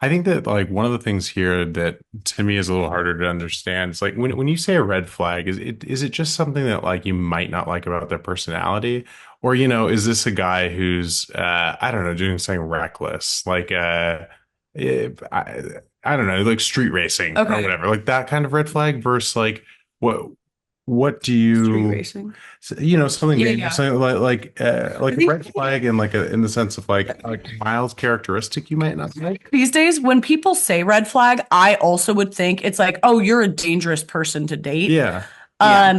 think that like one of the things here that to me is a little harder to understand is like when you say a red flag, is it just something that like you might not like about their personality? Or, is this a guy who's I don't know, doing something reckless, like I don't know, like street racing or Okay. whatever, like that kind of red flag versus like what do Street you racing. something Yeah, maybe yeah. something like a think- red flag and like in the sense of like a mild characteristic you might not like. These days, when people say red flag, I also would think it's like, oh, you're a dangerous person to date. Yeah.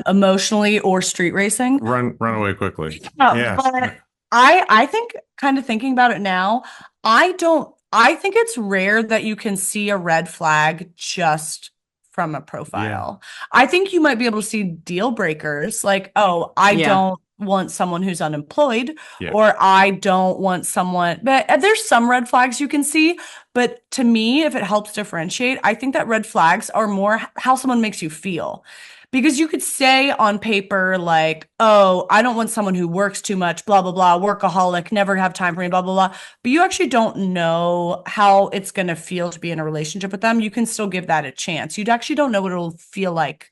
Emotionally or street racing. Run away quickly. Yeah, Yeah. but I think kind of thinking about it now, I think it's rare that you can see a red flag just from a profile. I think you might be able to see deal breakers like, oh, I Yeah. don't want someone who's unemployed, Yeah. or I don't want someone, but there's some red flags you can see. But to me, if it helps differentiate, I think that red flags are more how someone makes you feel. Because you could say on paper, like, oh, I don't want someone who works too much, blah, blah, blah, workaholic, never have time for me, blah, blah, blah. But you actually don't know how it's going to feel to be in a relationship with them. You can still give that a chance. You actually don't know what it'll feel like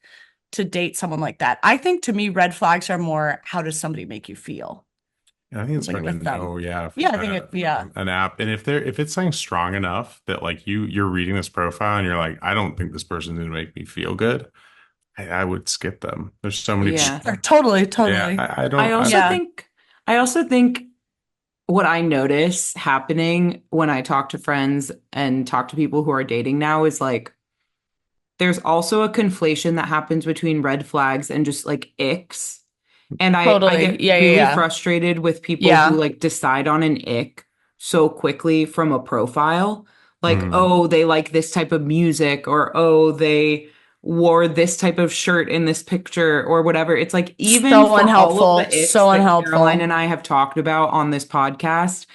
to date someone like that. I think to me, red flags are more, how does somebody make you feel? I think it's Like hard to with them. know. Yeah. Yeah, I think an app. And if it's something strong enough that like you're reading this profile and you're like, I don't think this person's going to make me feel good, I would skip them. There's so many Yeah. people. Totally. Yeah, I don't. I also think what I notice happening when I talk to friends and talk to people who are dating now is like there's also a conflation that happens between red flags and just like icks. And I Totally. get Yeah, really yeah. frustrated with people Yeah. who like decide on an ick so quickly from a profile. Like, Mhm. oh, they like this type of music, or oh, they wore this type of shirt in this picture, or whatever. It's like even So for unhelpful. all of the icks So that unhelpful. Caroline and I have talked about on this podcast,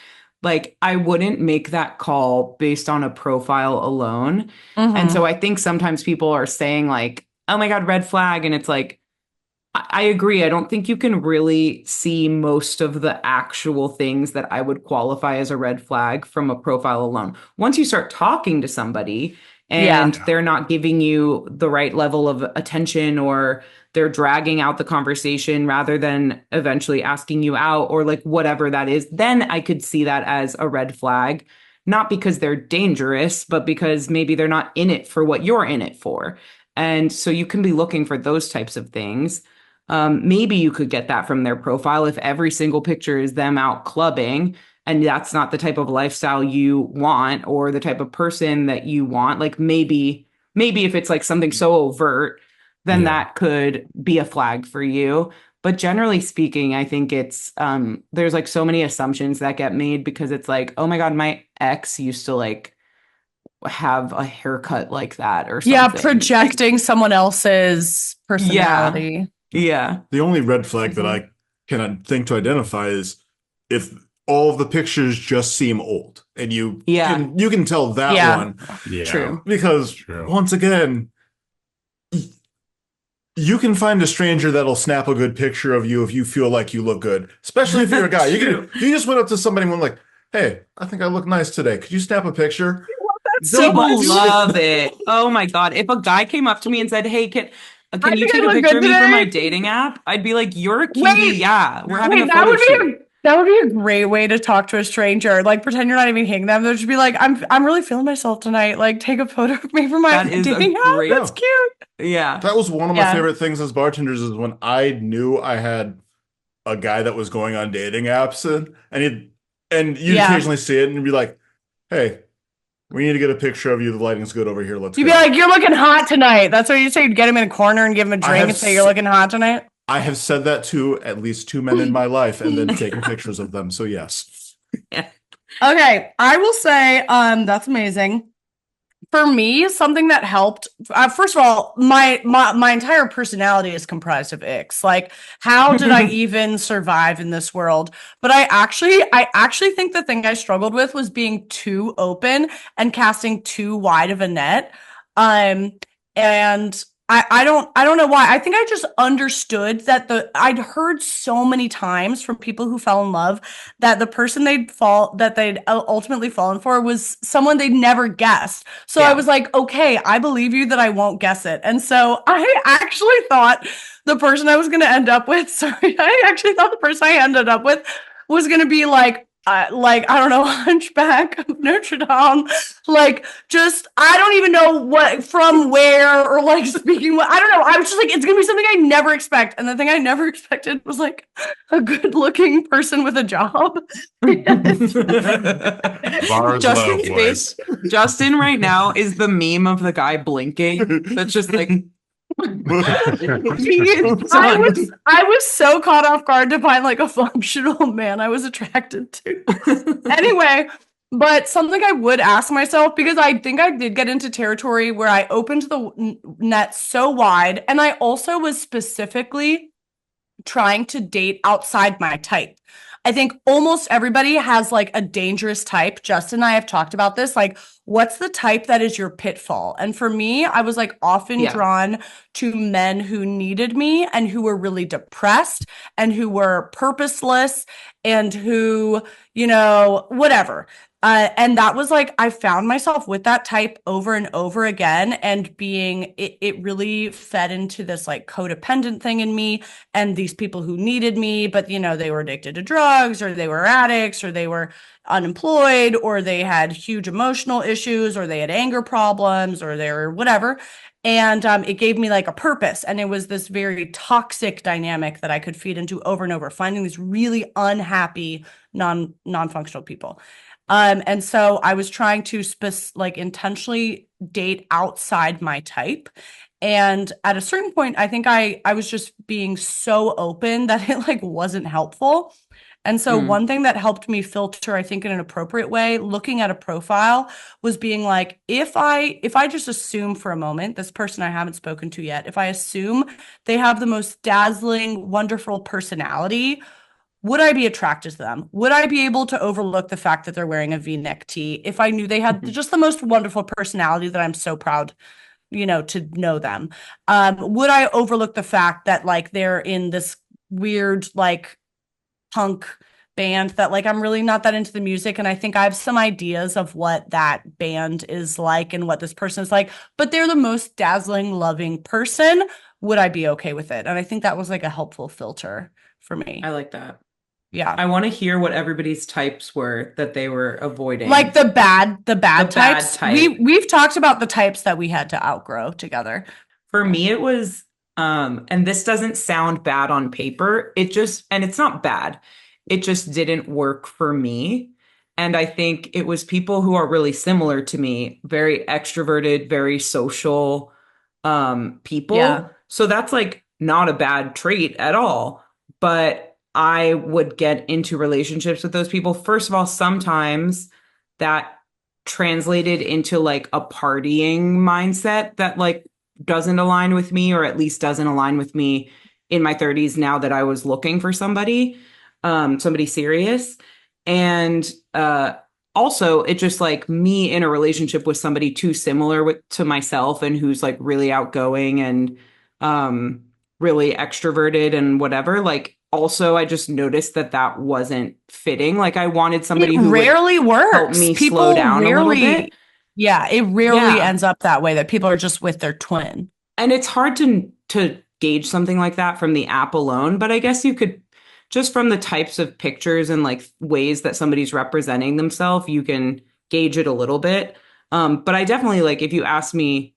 like I wouldn't make that call based on a profile alone. And so I think sometimes people are saying like, oh my God, red flag. And it's like, I agree. I don't think you can really see most of the actual things that I would qualify as a red flag from a profile alone. Once you start talking to somebody and they're not giving you the right level of attention, or they're dragging out the conversation rather than eventually asking you out, or like whatever that is, then I could see that as a red flag. Not because they're dangerous, but because maybe they're not in it for what you're in it for. And so you can be looking for those types of things. Maybe you could get that from their profile if every single picture is them out clubbing, and that's not the type of lifestyle you want or the type of person that you want. Like maybe if it's like something so overt then Yeah. that could be a flag for you. But generally speaking, I think it's there's like so many assumptions that get made because it's like, oh my God, my ex used to like have a haircut like that or Yeah, something. projecting someone else's Yeah. personality. Yeah. The only red flag that I can think to identify is if all of the pictures just seem old, and you can tell that Yeah. one Yeah. True. because True. once again, you can find a stranger that'll snap a good picture of you if you feel like you look good, especially if you're a guy. True. You just went up to somebody and went like, "Hey, I think I look nice today. Could you snap a picture?" So People much. love it. Oh my God. If a guy came up to me and said, hey, can you think take I a look picture good of me for today? my dating app? I'd be like, you're a cutie. Wait, Yeah. We're having a that photo would shoot. be a great way to talk to a stranger. Like pretend you're not even hitting them. They'll just be like, I'm really feeling myself tonight. Like take a photo of me for my That is a dating app. great- That's cute. Yeah. That was one of my Yeah. favorite things as bartenders is when I knew I had a guy that was going on dating apps and you'd Yeah. occasionally see it and you'd be like, "Hey, we need to get a picture of you. The lighting's good over here. Let's You'd go." be like, you're looking hot tonight. That's what you say. You'd get him in a corner and give him a I drink have and say, you're looking hot tonight. I have said that to at least 2 men in my life and then taken pictures of them. So yes. Okay, I will say, that's amazing. For me, something that helped. First of all, my entire personality is comprised of icks. Like, how did I even survive in this world? But I actually think the thing I struggled with was being too open and casting too wide of a net. And I don't know why. I think I just understood that I'd heard so many times from people who fell in love that the person they'd ultimately fallen for was someone they'd never guessed. So I was like, okay, I believe you that I won't guess it. And so I actually thought the person I was going to end up with, I actually thought the person I ended up with was going to be like, I don't know, Hunchback of Notre Dame, like just I don't even know what from where or like speaking what I don't know. I was just like, it's gonna be something I never expect, and the thing I never expected was like a good-looking person with a job. Bars low, boys. Justin right now is the meme of the guy blinking. That's just like. I was so caught off guard to find like a functional man I was attracted to. Anyway, but something I would ask myself, because I think I did get into territory where I opened the net so wide, and I also was specifically trying to date outside my type. I think almost everybody has like a dangerous type. Justin and I have talked about this. Like, what's the type that is your pitfall? And for me, I was like often drawn to men who needed me and who were really depressed and who were purposeless and who, whatever. And that was like, I found myself with that type over and over again, and it really fed into this like codependent thing in me, and these people who needed me, but they were addicted to drugs, or they were addicts, or they were unemployed, or they had huge emotional issues, or they had anger problems, or they were whatever. And it gave me like a purpose. And it was this very toxic dynamic that I could feed into over and over, finding these really unhappy, non-functional people. And so I was trying to intentionally date outside my type. And at a certain point, I think I was just being so open that it like wasn't helpful. And so one thing that helped me filter, I think in an appropriate way, looking at a profile, was being like, if I just assume for a moment, this person I haven't spoken to yet, if I assume they have the most dazzling, wonderful personality, would I be attracted to them? Would I be able to overlook the fact that they're wearing a V-neck tee if I knew they had just the most wonderful personality that I'm so proud, to know them? Would I overlook the fact that like they're in this weird like punk band that like I'm really not that into the music, and I think I have some ideas of what that band is like and what this person is like, but they're the most dazzling, loving person. Would I be okay with it? And I think that was like a helpful filter for me. I like that. Yeah. I want to hear what everybody's types were that they were avoiding. Like the bad types. Bad type. We've talked about the types that we had to outgrow together. For me, it was, and this doesn't sound bad on paper. And it's not bad. It just didn't work for me. And I think it was people who are really similar to me, very extroverted, very social, people. Yeah. So that's like not a bad trait at all. But I would get into relationships with those people. First of all, sometimes that translated into like a partying mindset that like doesn't align with me, or at least doesn't align with me in my 30s now that I was looking for somebody serious. And also, it just like me in a relationship with somebody too similar to myself and who's like really outgoing and really extroverted and whatever. Like, also, I just noticed that wasn't fitting. Like, I wanted somebody It who would rarely help works. me People slow down a little rarely, bit. yeah, it rarely Yeah. ends up that way, that people are just with their twin. And it's hard to gauge something like that from the app alone, but I guess you could, just from the types of pictures and like ways that somebody's representing themselves, you can gauge it a little bit. But I definitely, like, if you ask me,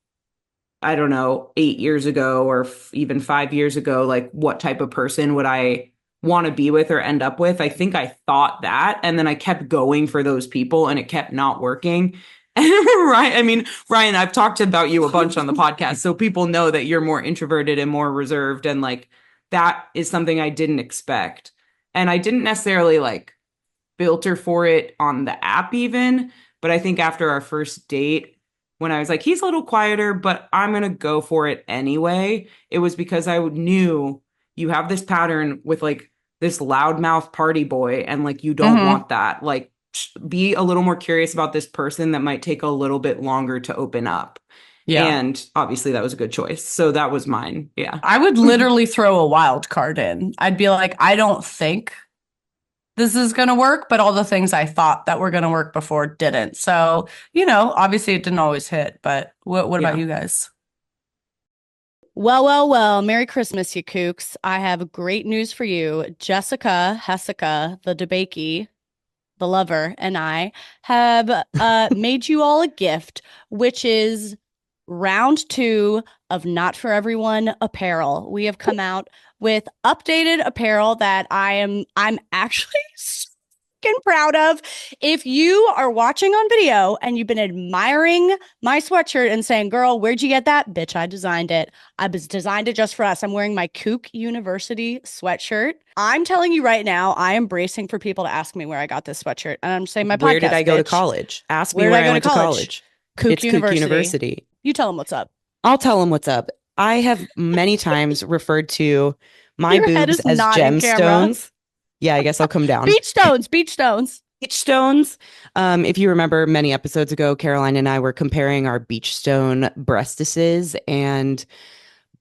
I don't know, 8 years ago or even 5 years ago, like what type of person would I want to be with or end up with? I think I thought that. And then I kept going for those people and it kept not working. Right. I mean, Ryan, I've talked about you a bunch on the podcast, so people know that you're more introverted and more reserved. And like that is something I didn't expect. And I didn't necessarily like filter for it on the app even. But I think after our first date, when I was like, he's a little quieter, but I'm going to go for it anyway, it was because I knew you have this pattern with like this loudmouth party boy, and like you don't want that. Like, be a little more curious about this person that might take a little bit longer to open up. Yeah. And obviously that was a good choice. So that was mine. Yeah. I would literally throw a wild card in. I'd be like, I don't think this is going to work, but all the things I thought that were going to work before didn't. So, obviously it didn't always hit, but what about you guys? Well, Merry Christmas, you kooks. I have great news for you. Jessica, the debakey, the lover, and I have made you all a gift, which is round 2 of Not For Everyone apparel. We have come out with updated apparel that I'm actually so fucking proud of. If you are watching on video and you've been admiring my sweatshirt and saying, girl, where'd you get that? Bitch, I designed it. I designed it just for us. I'm wearing my Kook University sweatshirt. I'm telling you right now, I am bracing for people to ask me where I got this sweatshirt. And I'm saying my podcast, Where did I go to bitch. college? Ask me where I went to college. Kook It's Kook University. You tell them what's up. I'll tell them what's up. I have many times referred to my Your head boobs is as not in camera. gemstones. Yeah, I guess I'll come down. Beach stones. Beach stones. If you remember many episodes ago, Caroline and I were comparing our beach stone breastises, and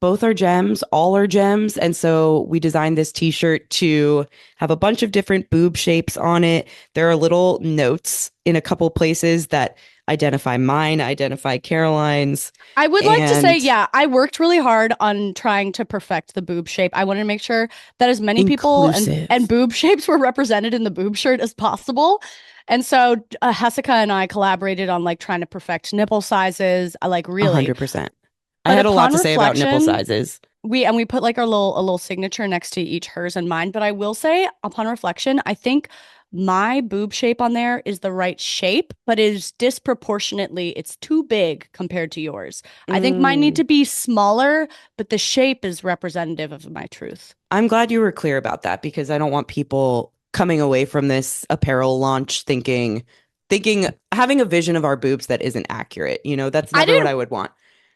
both are gems, all are gems. And so we designed this t-shirt to have a bunch of different boob shapes on it. There are little notes in a couple places that identify mine, identify Caroline's. I would like to say, yeah, I worked really hard on trying to perfect the boob shape. I wanted to make sure that as many people and boob shapes were represented in the boob shirt as possible. And so Hessica and I collaborated on like trying to perfect nipple sizes. I like really 100%. I had a lot to say about nipple sizes. We put like a little signature next to each, hers and mine. But I will say, upon reflection, I think my boob shape on there is the right shape, but it is disproportionately, it's too big compared to yours. I think mine need to be smaller, but the shape is representative of my truth. I'm glad you were clear about that, because I don't want people coming away from this apparel launch thinking having a vision of our boobs that isn't accurate. That's never what I would want.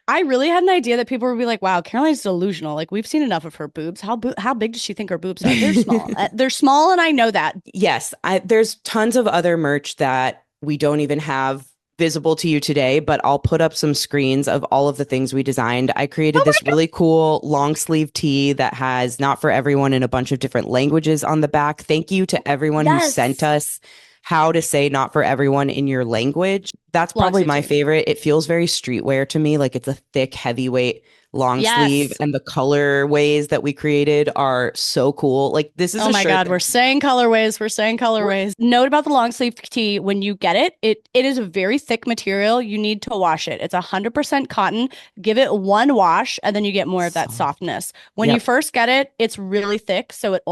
I really had an idea that people would be like, wow, Caroline's delusional. Like, we've seen enough of her boobs. How big does she think her boobs are? They're small. They're small, and I know that. Yes. There's tons of other merch that we don't even have visible to you today, but I'll put up some screens of all of the things we designed. I created this really cool long sleeve tee that has Not For Everyone in a bunch of different languages on the back. Thank you to everyone who sent us how to say Not For Everyone in your language. That's probably my favorite. It feels very streetwear to me. Like, it's a thick, heavyweight long sleeve, and the color ways that we created are so cool. Like this is oh my God, we're saying colorways. We're saying colorways. Note about the long sleeve tee, when you get it, it is a very thick material. You need to wash it. It's 100% cotton. Give it one wash and then you get more of that softness. When you first get it, it's really thick, so it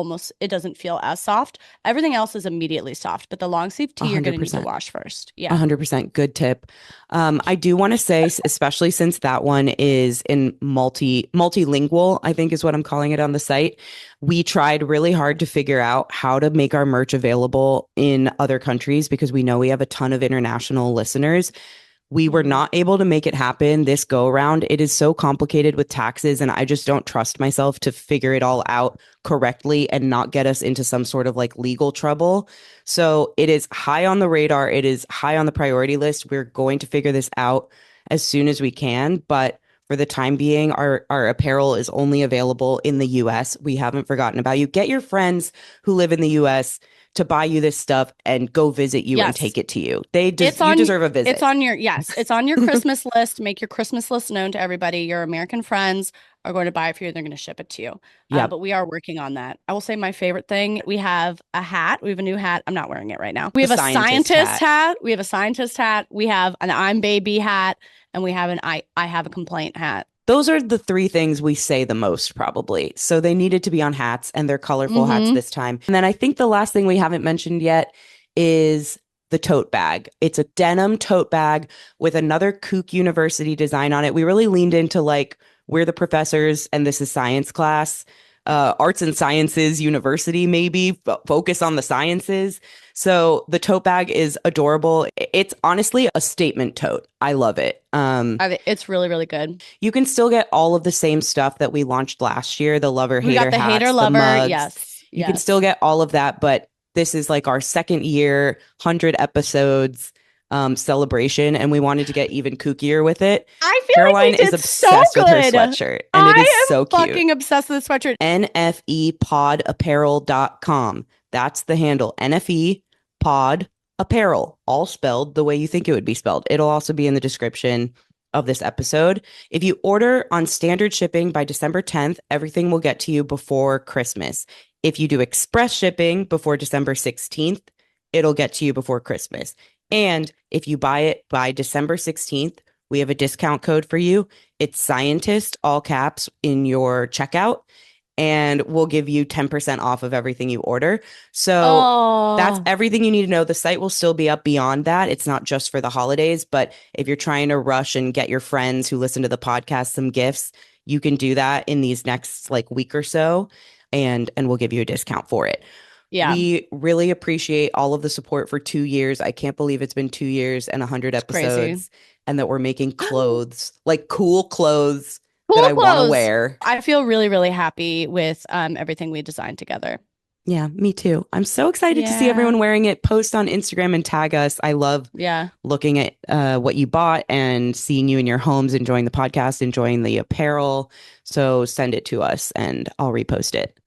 doesn't feel as soft. Everything else is immediately soft, but the long sleeve tee you're going to need to wash first. Yeah. 100%. Good tip. I do want to say, especially since that one is in multilingual, I think is what I'm calling it on the site. We tried really hard to figure out how to make our merch available in other countries because we know we have a ton of international listeners. We were not able to make it happen this go around. It is so complicated with taxes, and I just don't trust myself to figure it all out correctly and not get us into some sort of like legal trouble. So it is high on the radar. It is high on the priority list. We're going to figure this out as soon as we can. But for the time being, our apparel is only available in the US. We haven't forgotten about you. Get your friends who live in the US to buy you this stuff and go visit you and take it to you. You deserve a visit. It's on your Christmas list. Make your Christmas list known to everybody. Your American friends are going to buy it for you. They're going to ship it to you. But we are working on that. I will say my favorite thing, we have a hat. We have a new hat. I'm not wearing it right now. We have a scientist hat. We have a scientist hat. We have an I'm baby hat. And we have an I have a complaint hat. Those are the three things we say the most, probably. So they needed to be on hats, and they're colorful hats this time. And then I think the last thing we haven't mentioned yet is the tote bag. It's a denim tote bag with another kook university design on it. We really leaned into like, we're the professors and this is science class. Arts and Sciences University, maybe focus on the sciences. So the tote bag is adorable. It's honestly a statement tote. I love it. It's really, really good. You can still get all of the same stuff that we launched last year. The lover, hater hats, we got the hater, lover. Mugs. Yes. You can still get all of that, but this is like our second year, 100 episodes celebration, and we wanted to get even kookier with it. I feel Caroline like we is did obsessed so with her good. sweatshirt, and it is so cute. I am fucking obsessed with the sweatshirt. nfepodapparel.com. That's the handle. NFE Pod Apparel, all spelled the way you think it would be spelled. It'll also be in the description of this episode. If you order on standard shipping by December 10th, everything will get to you before Christmas. If you do express shipping before December 16th, it'll get to you before Christmas. And if you buy it by December 16th, we have a discount code for you. It's scientist, all caps, in your checkout. And we'll give you 10% off of everything you order. So that's everything you need to know. The site will still be up beyond that. It's not just for the holidays, but if you're trying to rush and get your friends who listen to the podcast some gifts, you can do that in these next like week or so, and we'll give you a discount for it. Yeah. We really appreciate all of the support for 2 years. I can't believe it's been 2 years and 100 episodes, crazy. And that we're making clothes, like cool clothes that I want to wear. I feel really, really happy with everything we designed together. Yeah, me too. I'm so excited to see everyone wearing it. Post on Instagram and tag us. I love looking at what you bought and seeing you in your homes, enjoying the podcast, enjoying the apparel. So send it to us and I'll repost it.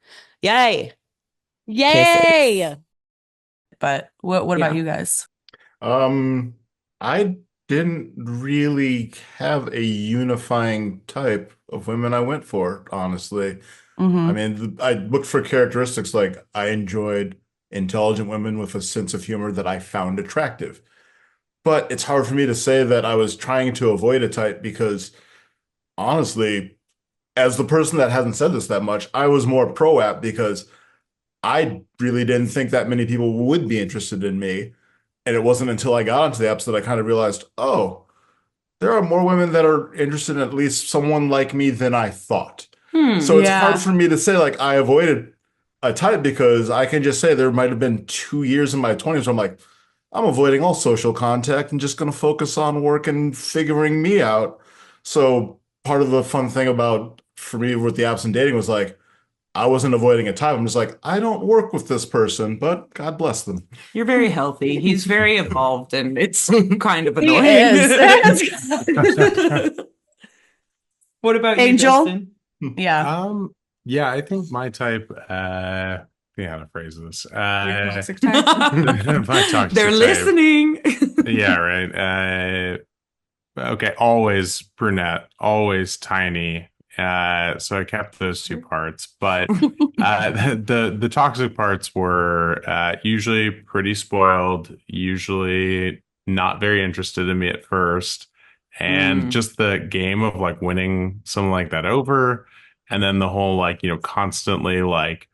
Yay! Yay! Kisses. But what about you guys? I didn't really have a unifying type of women I went for, honestly. I mean, I looked for characteristics like I enjoyed intelligent women with a sense of humor that I found attractive. But it's hard for me to say that I was trying to avoid a type because, honestly, as the person that hasn't said this that much, I was more pro-app because I really didn't think that many people would be interested in me. And it wasn't until I got into the apps that I kind of realized, oh, there are more women that are interested in at least someone like me than I thought. So it's hard for me to say like I avoided a type because I can just say there might have been 2 years in my 20s where I'm like, I'm avoiding all social contact and just going to focus on work and figuring me out. So part of the fun thing about for me with the apps and dating was like, I wasn't avoiding a type. I'm just like, I don't work with this person, but God bless them. You're very healthy. He's very evolved, and it's kind of annoying. What about Angel? You, Justin? Yeah, I think my type, how to phrase this. My toxic type. They're listening. Yeah, right. Okay, always brunette, always tiny, So I kept those two parts, but the toxic parts were usually pretty spoiled, usually not very interested in me at first, and just the game of like winning someone like that over, and then the whole like constantly like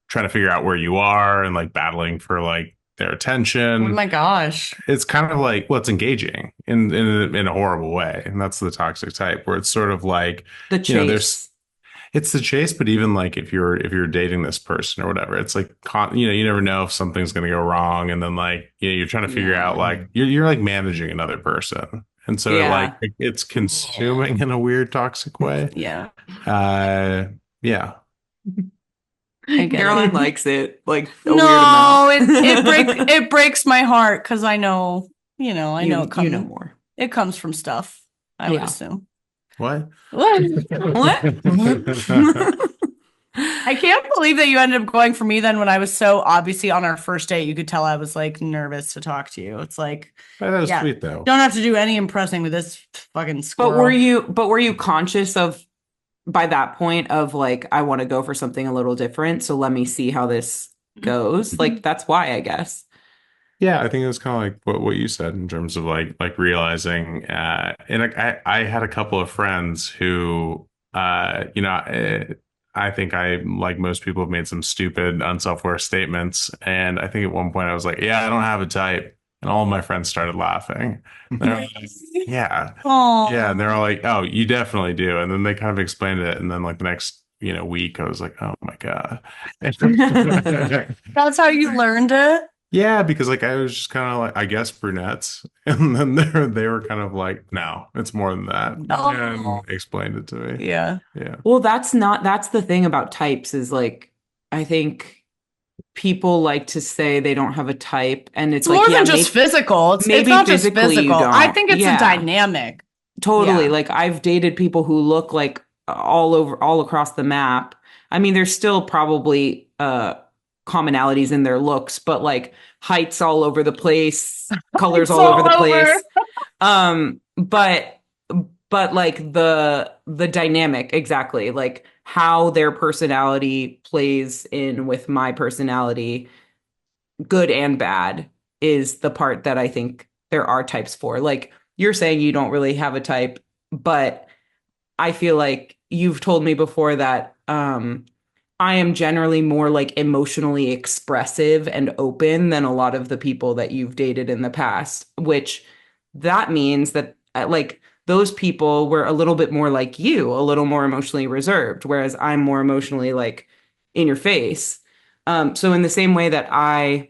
trying to figure out where you are and like battling for like their Oh attention. my gosh. It's kind of like, well, it's engaging in a horrible way, and that's the toxic type where it's sort of like The there's chase. it's the chase, but even like if you're dating this person or whatever, it's like you never know if something's going to go wrong, and then like you're trying to figure out like you're like managing another person, and so Yeah. it's consuming in a weird toxic way. Yeah. Yeah. I get Caroline it. likes it like a weird No, amount. it breaks my heart because I know, I know it comes, you know more. it comes from stuff, I would Yeah. assume. What? What? I can't believe that you ended up going for me then when I was so obviously on our first date. You could tell I was like nervous to talk to you. It's like, That was yeah, sweet though. don't have to do any impressing with this fucking squirrel. But were you conscious of by that point of like I want to go for something a little different, so let me see how this goes? Like that's why I guess. Yeah, I think it was kind of like what you said in terms of like realizing, and I had a couple of friends who, I think I, like most people, have made some stupid, unself-aware statements, and I think at one point I was like, "Yeah, I don't have a type," and all of my friends started laughing. They're like, "Yeah, Oh, yeah," and they're all like, "Oh, you definitely do," and then they kind of explained it, and then like the next week, I was like, "Oh my God." that's how you learned it? Yeah, because like I was just kind of like, I guess brunettes, and then they were kind of like, no, it's more than that, Oh. and explained it to me. Yeah. Yeah, Well, that's the thing about types is like I think people like to say they don't have a type, and it's It's more like than just physical. It's maybe not just physically you physical. I don't. think it's Yeah. a dynamic. Totally. Yeah. Like I've dated people who look like all across the map. I mean, there's still probably commonalities in their looks, but like heights all over the place, colors It's all over the all over. place. But like the dynamic, exactly, like how their personality plays in with my personality, good and bad, is the part that I think there are types for. Like you're saying you don't really have a type, but I feel like you've told me before that I am generally more like emotionally expressive and open than a lot of the people that you've dated in the past, which that means that like those people were a little bit more like you, a little more emotionally reserved, whereas I'm more emotionally like in your face. So in the same way that I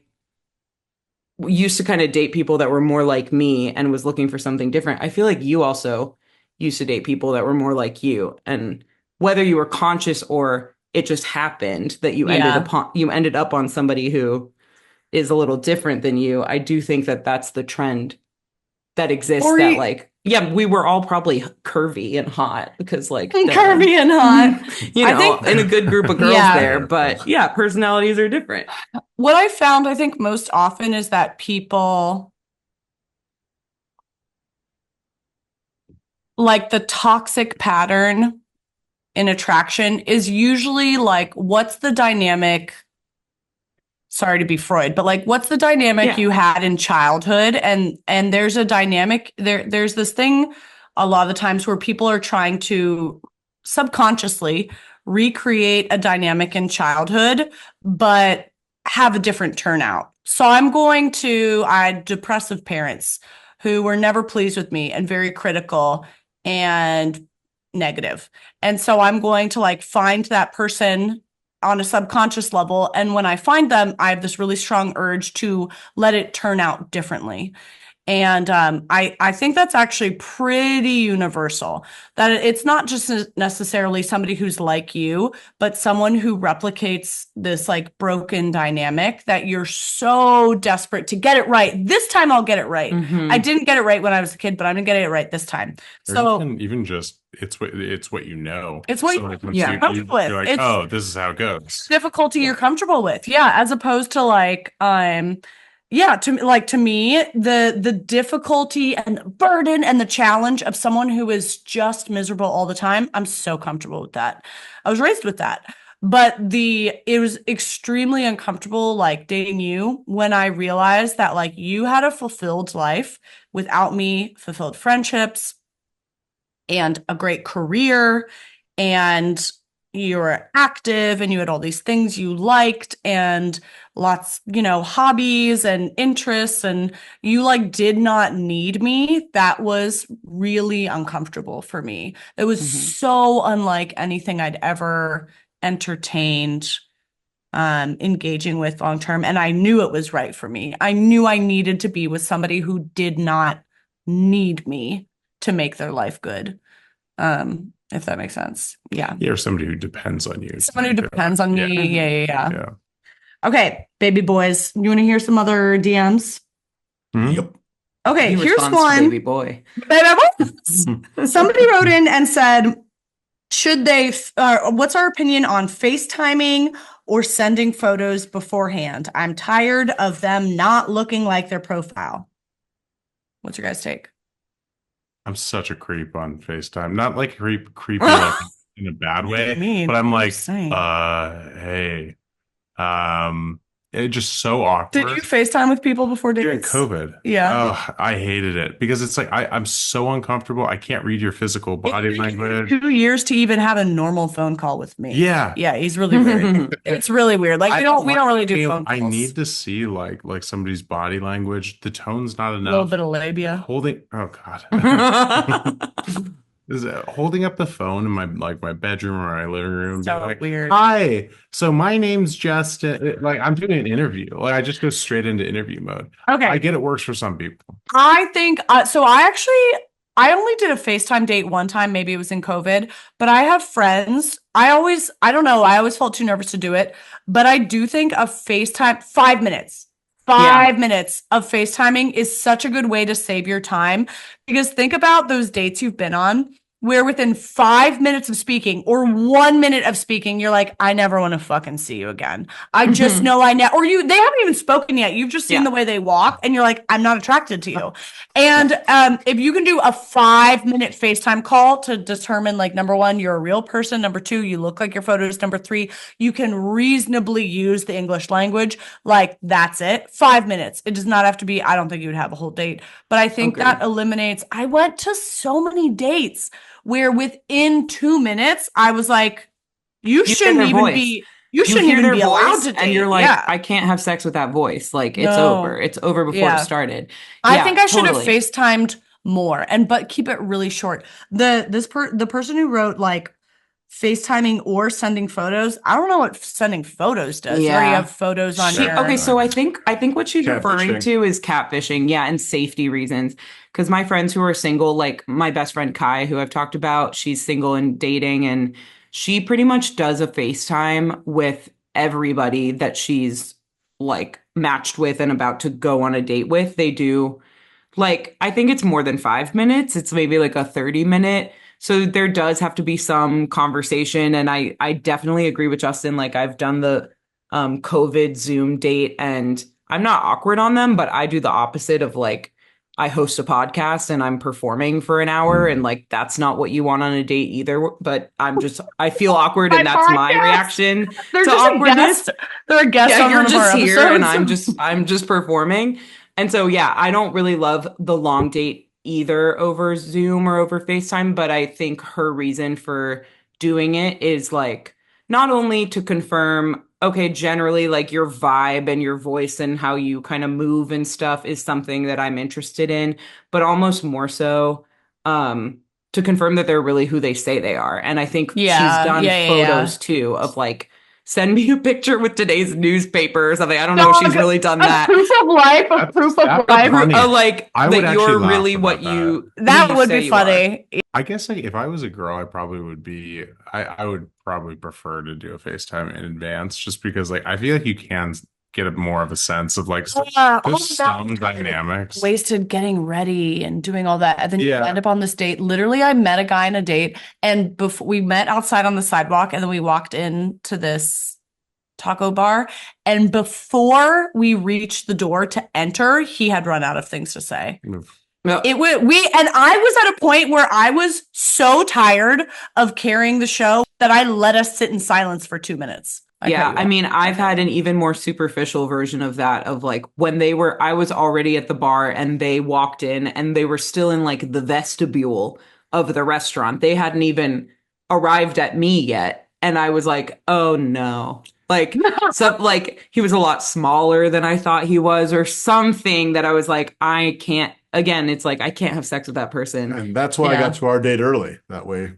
used to kind of date people that were more like me and was looking for something different, I feel like you also used to date people that were more like you. And whether you were conscious or it just happened that you ended up on somebody who is a little different than you, I do think that that's the trend that exists. Or that you- like, yeah, we were all probably curvy and hot because like Curvy and hot. you I know, think- in a good group of girls Yeah. there, but yeah, personalities are different. What I found, I think, most often is that people like the toxic pattern in attraction is usually like, what's the dynamic? Sorry to be Freud, but like, what's the dynamic you had in childhood? And there's a dynamic there's this thing a lot of the times where people are trying to subconsciously recreate a dynamic in childhood, but have a different turnout. So I had depressive parents who were never pleased with me and very critical and negative. And so I'm going to like find that person on a subconscious level. And when I find them, I have this really strong urge to let it turn out differently. And I think that's actually pretty universal, that it's not just necessarily somebody who's like you, but someone who replicates this like broken dynamic that you're so desperate to get it right. This time I'll get it right. Mhm. I didn't get it right when I was a kid, but I'm gonna get it right this time. Or So even just it's what you know. It's what So, like, once you're comfortable with. you're like, It's- oh, this is how it goes. difficulty you're comfortable with. Yeah. As opposed to like, yeah, to me, the difficulty and the burden and the challenge of someone who is just miserable all the time, I'm so comfortable with that. I was raised with that. But it was extremely uncomfortable, like dating you, when I realized that like you had a fulfilled life without me, fulfilled friendships and a great career, and you were active and you had all these things you liked and lots, hobbies and interests, and you like did not need me. That was really uncomfortable for me. It was so unlike anything I'd ever entertained engaging with long term, and I knew it was right for me. I knew I needed to be with somebody who did not need me to make their life good. If that makes sense. Yeah. You're somebody who depends on you. Someone who depends on me. Yeah. Yeah. Okay, baby boys, you want to hear some other DMs? Yep. Okay, He here's responds to one. baby boy. Somebody wrote in and said, should they, what's our opinion on FaceTiming or sending photos beforehand? I'm tired of them not looking like their profile. What's your guys' take? I'm such a creep on FaceTime. Not like creepy like in a bad way, but I'm like, hey, it's just so awkward. Did you FaceTime with people before dating? During COVID? Yeah. Oh, I hated it because it's like I'm so uncomfortable. I can't read your physical body language. 2 years to even have a normal phone call with me. Yeah. Yeah, he's really weird. It's really weird. Like we don't really do phone calls. I need to see like somebody's body language. The tone's not enough. A little bit of labia. Oh God. Is it holding up the phone in my bedroom or my living room? So like, weird. Hi. So my name's Jess. Like I'm doing an interview. Like I just go straight into interview mode. Okay. I get it works for some people. I think so. I only did a FaceTime date one time. Maybe it was in COVID, but I have friends. I don't know. I always felt too nervous to do it, but I do think a FaceTime 5 minutes. 5 minutes of FaceTiming is such a good way to save your time, because think about those dates you've been on where within 5 minutes of speaking or 1 minute of speaking, you're like, I never want to fucking see you again. I just know they haven't even spoken yet. You've just seen the way they walk and you're like, I'm not attracted to you. And if you can do a 5-minute FaceTime call to determine like, number one, you're a real person. Number two, you look like your photos. Number three, you can reasonably use the English language. Like that's it. 5 minutes. It does not have to be, I don't think you would have a whole date, but I think that eliminates, I went to so many dates where within 2 minutes, I was like, you shouldn't even be allowed to date. And you're like, I can't have sex with that voice. Like it's over. It's over before it started. I think I should have FaceTimed more but keep it really short. The person who wrote like FaceTiming or sending photos, I don't know what sending photos does. You already have photos on your... Okay, so I think what she's referring to is catfishing, and safety reasons. Because my friends who are single, like my best friend Kai, who I've talked about, she's single and dating, and she pretty much does a FaceTime with everybody that she's like matched with and about to go on a date with. They do like, I think it's more than 5 minutes. It's maybe like a 30-minute. So there does have to be some conversation. And I definitely agree with Justin. Like I've done the COVID Zoom date and I'm not awkward on them, but I do the opposite of like, I host a podcast and I'm performing for an hour and like, that's not what you want on a date either. But I feel awkward and that's my reaction to awkwardness. They're a guest on one of our here episodes. and I'm just performing. And so, I don't really love the long date either over Zoom or over FaceTime, but I think her reason for doing it is like, not only to confirm, okay, generally like your vibe and your voice and how you kind of move and stuff is something that I'm interested in, but almost more so to confirm that they're really who they say they are. And I think she's done photos too of like, send me a picture with today's newspaper or something. I don't know if she's really done that. Proof of life. Like that you're really what you. That would be funny. I guess like if I was a girl, I probably would be. I would probably prefer to do a FaceTime in advance, just because like I feel like you can get more of a sense of like some dynamics. Wasted getting ready and doing all that, and then you end up on this date. Literally, I met a guy on a date, and before we met outside on the sidewalk, and then we walked into this taco bar. And before we reached the door to enter, he had run out of things to say. No. And I was at a point where I was so tired of carrying the show that I let us sit in silence for 2 minutes. I mean, I've had an even more superficial version of that, of like when I was already at the bar and they walked in and they were still in like the vestibule of the restaurant. They hadn't even arrived at me yet. And I was like, oh no. Like, like he was a lot smaller than I thought he was, or something that I was like, I can't. Again, it's like I can't have sex with that person. And that's why I got to our date early. That way.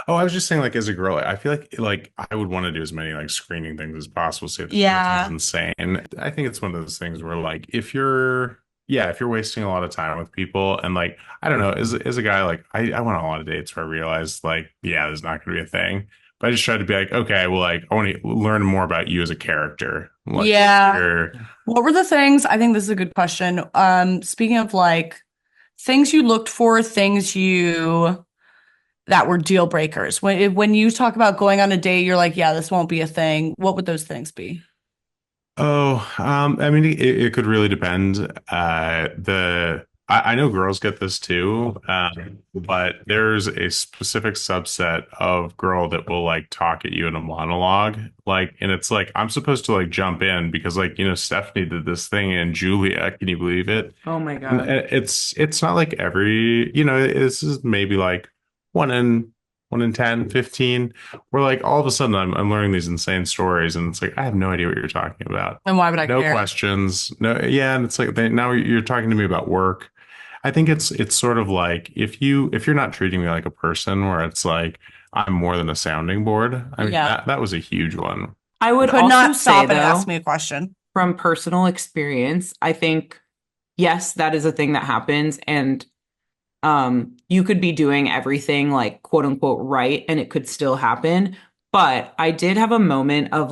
I was just saying, like, as a girl, I feel like I would want to do as many like screening things as possible. See if this is insane. I think it's one of those things where, like, if you're wasting a lot of time with people, and like, I don't know, as a guy, like I went on a lot of dates where I realized like, yeah, there's not going to be a thing. But I just tried to be like, okay, well, like, I want to learn more about you as a character. Like, what were the things? I think this is a good question. Speaking of like things you looked for, that were deal breakers. When you talk about going on a date, you're like, yeah, this won't be a thing. What would those things be? I mean, it could really depend. I know girls get this too, but there's a specific subset of girl that will like talk at you in a monologue, like, and it's like I'm supposed to like jump in because, like, you know, Stephanie did this thing and Julia, can you believe it? Oh my God. And it's not like every, you know, this is maybe like one in 10, 15, where like all of a sudden I'm learning these insane stories, and it's like I have no idea what you're talking about. And why would I care? No questions. No, yeah, and it's like now you're talking to me about work. I think it's sort of like if you're not treating me like a person, where it's like I'm more than a sounding board. I mean, that was a huge one. I would could also not stop say, and though, ask me a question. From personal experience, I think, yes, that is a thing that happens, and you could be doing everything like quote unquote right, and it could still happen. But I did have a moment of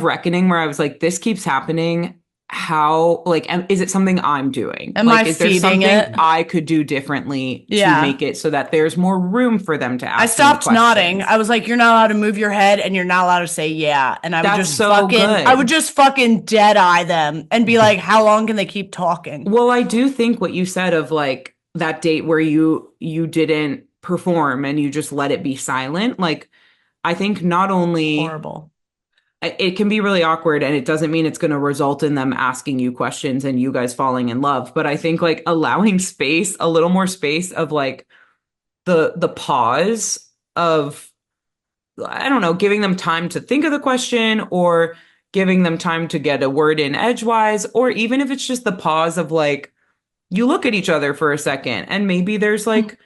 reckoning where I was like, this keeps happening. How, like, is it something I'm doing? Am like, I is there feeding something it? I could do differently to make it so that there's more room for them to ask? I stopped me nodding. I was like, you're not allowed to move your head and you're not allowed to say yeah. And I would just fucking dead eye them and be like, how long can they keep talking? Well, I do think what you said of like that date where you didn't perform and you just let it be silent. Like, I think not only horrible, it can be really awkward, and it doesn't mean it's going to result in them asking you questions and you guys falling in love. But I think like allowing space, a little more space of like the pause of, I don't know, giving them time to think of the question, or giving them time to get a word in edgewise, or even if it's just the pause of like, you look at each other for a second and maybe there's like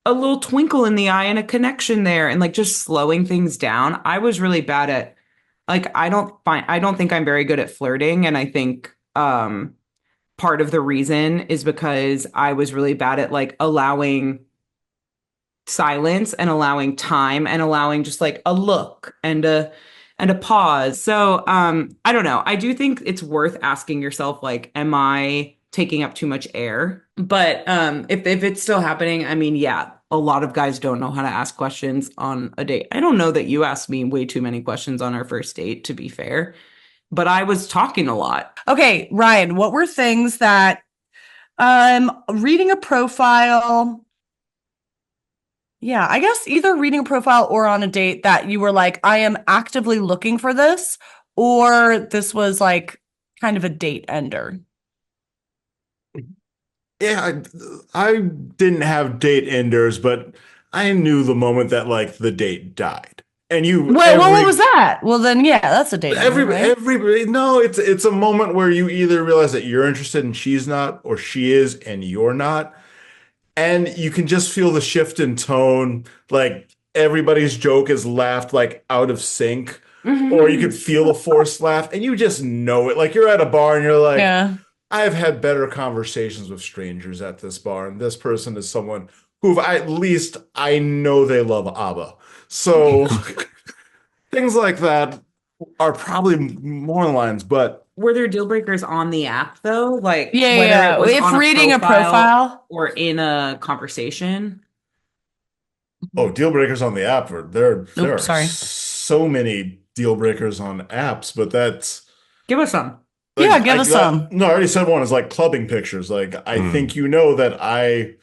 a little twinkle in the eye and a connection there, and like just slowing things down. I was really bad at, like, I don't think I'm very good at flirting. And I think part of the reason is because I was really bad at like allowing silence and allowing time and allowing just like a look and a pause. So I don't know. I do think it's worth asking yourself, like, am I taking up too much air? But if it's still happening, I mean, yeah, a lot of guys don't know how to ask questions on a date. I don't know that you asked me way too many questions on our first date, to be fair, but I was talking a lot. Okay, Ryan, what were things that reading a profile? Yeah, I guess either reading a profile or on a date that you were like, I am actively looking for this, or this was like kind of a date ender. Yeah, I didn't have date enders, but I knew the moment that like the date died. And what was that? Well, then, yeah, that's a date ender, right? Everybody, no, it's a moment where you either realize that you're interested and she's not, or she is and you're not. And you can just feel the shift in tone. Like everybody's joke is laughed like out of sync, or you could feel a forced laugh, and you just know it. Like you're at a bar and you're like, yeah. I've had better conversations with strangers at this bar, and this person is someone who at least I know they love ABBA. So things like that are probably more in lines, but were there deal breakers on the app though? Like, if reading a profile or in a conversation? Oh, deal breakers on the app. There are Oops, sorry. so many deal breakers on apps, but that's Give us some. like, Yeah, give us some. No, I already said one is like clubbing pictures. Like I think you know that I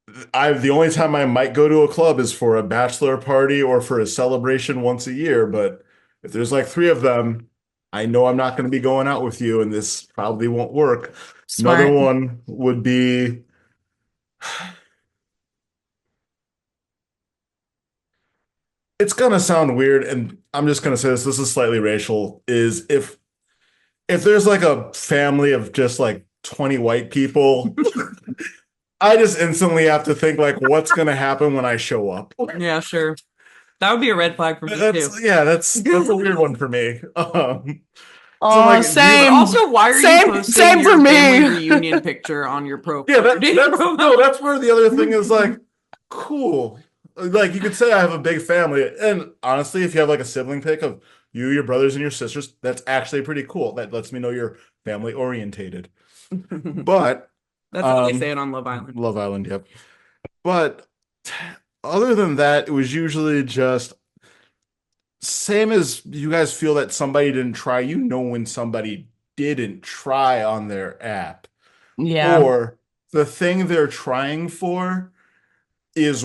the only time I might go to a club is for a bachelor party or for a celebration once a year. But if there's like three of them, I know I'm not going to be going out with you, and this probably won't work. Smart. Another one would be it's gonna sound weird, and I'm just gonna say this. This is slightly racial. Is if there's like a family of just like 20 white people, I just instantly have to think like, what's gonna happen when I show up? Yeah, sure. That would be a red flag for me too. That's a weird one for me. Oh, like, same. Also, why are Same- you posting same your for me. family reunion picture on your profile? Yeah, that's where the other thing is like, cool. Like you could say I have a big family, and honestly, if you have like a sibling pic of you, your brothers, and your sisters, that's actually pretty cool. That lets me know you're family orientated. But That's how they say it on Love Island. Love Island, yep. But other than that, it was usually just same as you guys feel that somebody didn't try. You know when somebody didn't try on their app, Yeah. or the thing they're trying for is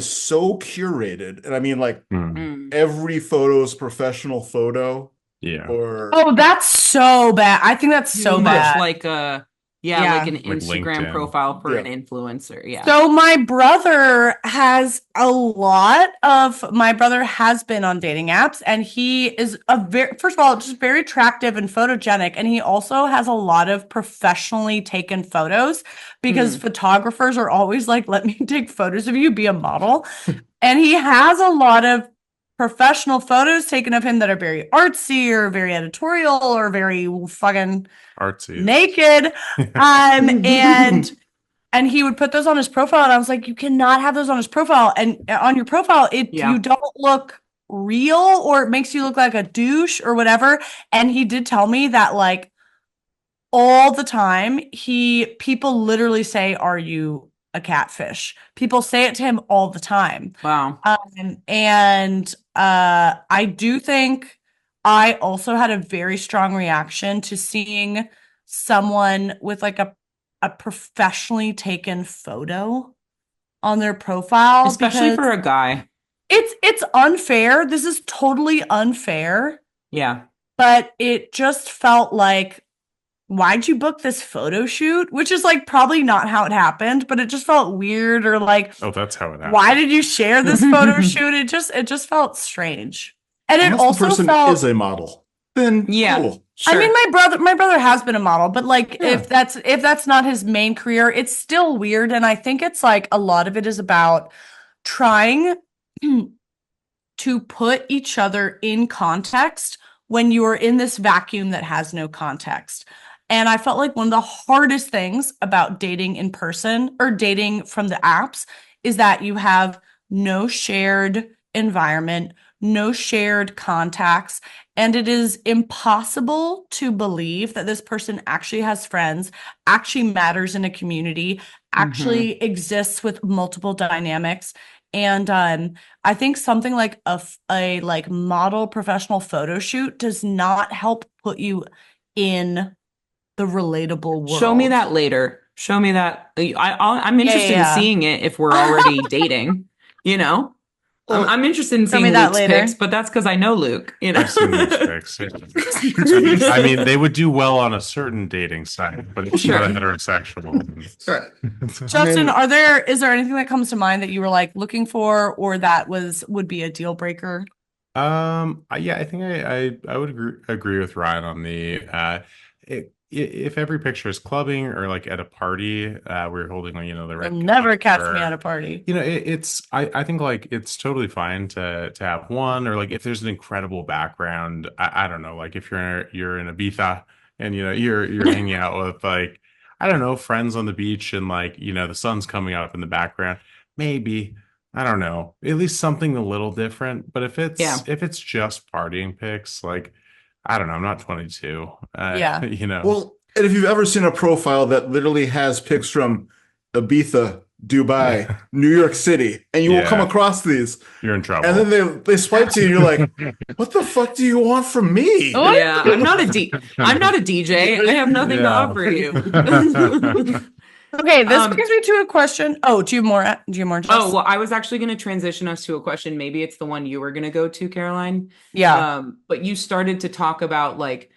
so curated, and I mean like every photo is professional photo. Yeah. Or Oh, that's so bad. I think that's so Too bad. much like a like an Like Instagram LinkedIn. profile for an Yeah. influencer. Yeah. So my brother has been on dating apps, and he is first of all, just very attractive and photogenic. And he also has a lot of professionally taken photos because photographers are always like, let me take photos of you, be a model. And he has a lot of professional photos taken of him that are very artsy or very editorial or very fucking Artsy. naked. And he would put those on his profile, and I was like, you cannot have those on his profile. And on your profile, you don't look real, or it makes you look like a douche or whatever. And he did tell me that like all the time, people literally say, "Are you a catfish?" People say it to him all the time. Wow. I do think I also had a very strong reaction to seeing someone with like a professionally taken photo on their profile, Especially because for a guy. it's unfair. This is totally unfair, Yeah. but it just felt like, why'd you book this photo shoot? Which is like probably not how it happened, but it just felt weird. Or like, Oh, that's how it happened. why did you share this photo shoot? It just felt strange. And it unless also the person felt is a model, then Yeah. cool. I mean, my brother has been a model, but like Yeah. if that's not his main career, it's still weird. And I think it's like a lot of it is about trying to put each other in context when you are in this vacuum that has no context. And I felt like one of the hardest things about dating in person or dating from the apps is that you have no shared environment, no shared contacts, and it is impossible to believe that this person actually has friends, actually matters in a community, actually exists with multiple dynamics. And I think something like a like model professional photo shoot does not help put you the relatable world. Show me that later. Show me that. I'm interested in seeing it if we're already dating, you know? Well, I'm interested in show me seeing that Luke's later. pics, but that's because I know Luke, you know? I've seen those pics. Yeah. I mean, they would do well on a certain dating site, but it's not a heterosexual. Sure. Justin, is there anything that comes to mind that you were like looking for, or that would be a deal breaker? Yeah, I think I would agree with Ryan on the if every picture is clubbing or like at a party, we're holding like, the red. You'll never catch or, me at a party. I think like it's totally fine to have one, or like if there's an incredible background. I don't know, like if you're in Ibiza and you're hanging out with like, I don't know, friends on the beach and like the sun's coming up in the background, maybe. I don't know, at least something a little different. But if it's just partying pics, like, I don't know, I'm not 22. Yeah. Well, and if you've ever seen a profile that literally has pics from Ibiza Dubai, Yeah. New York City, and you will come Yeah. across these. You're in trouble. And then they swipe to you, and you're like, what the fuck do you want from me? What? Yeah, I'm not a DJ. I have nothing to Yeah. offer you. Okay, this brings me to a question. Oh, do you have more, Jess? Oh, well, I was actually going to transition us to a question. Maybe it's the one you were going to go to, Caroline. Yeah. But you started to talk about like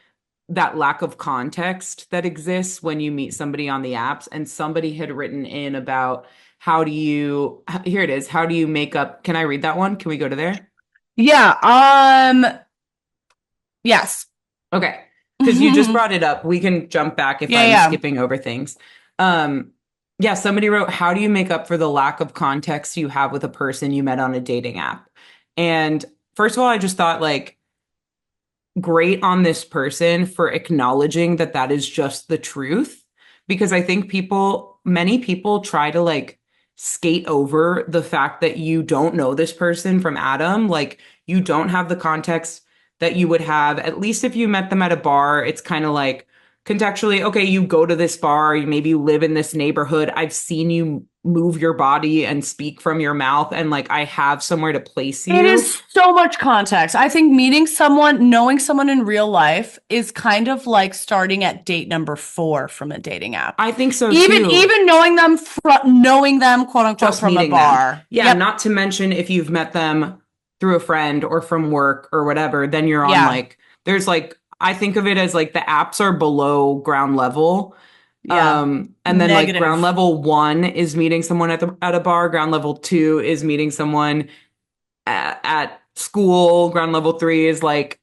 that lack of context that exists when you meet somebody on the apps, and somebody had written in about here it is. How do you make up? Can I read that one? Can we go to there? Yeah. Yes. Okay. Because you just brought it up. We can jump back if I'm skipping over things. Yeah, somebody wrote, how do you make up for the lack of context you have with a person you met on a dating app? And first of all, I just thought like, great on this person for acknowledging that that is just the truth. Because I think many people try to like skate over the fact that you don't know this person from Adam. Like you don't have the context that you would have, at least if you met them at a bar. It's kind of like contextually, okay, you go to this bar, you maybe live in this neighborhood. I've seen you move your body and speak from your mouth, and like I have somewhere to place you. It is so much context. I think meeting someone, knowing someone in real life is kind of like starting at date number 4 from a dating app. I think so even too. Even knowing them quote unquote Just from a meeting bar. them. Yeah, not to mention if you've met them through a friend or from work or whatever, then you're on like there's like I think of it as like the apps are below ground level. Yeah. And then like ground level 1 is meeting someone at a bar. Ground level 2 is meeting someone at school. Ground level 3 is like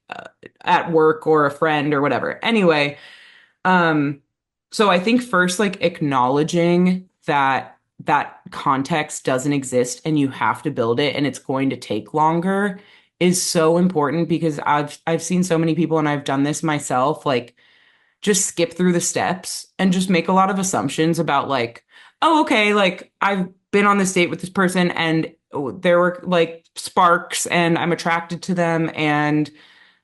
at work or a friend or whatever. Anyway, so I think first like acknowledging that context doesn't exist and you have to build it and it's going to take longer is so important, because I've seen so many people, and I've done this myself, like just skip through the steps and just make a lot of assumptions about like, oh, okay, like I've been on this date with this person and there were like sparks and I'm attracted to them and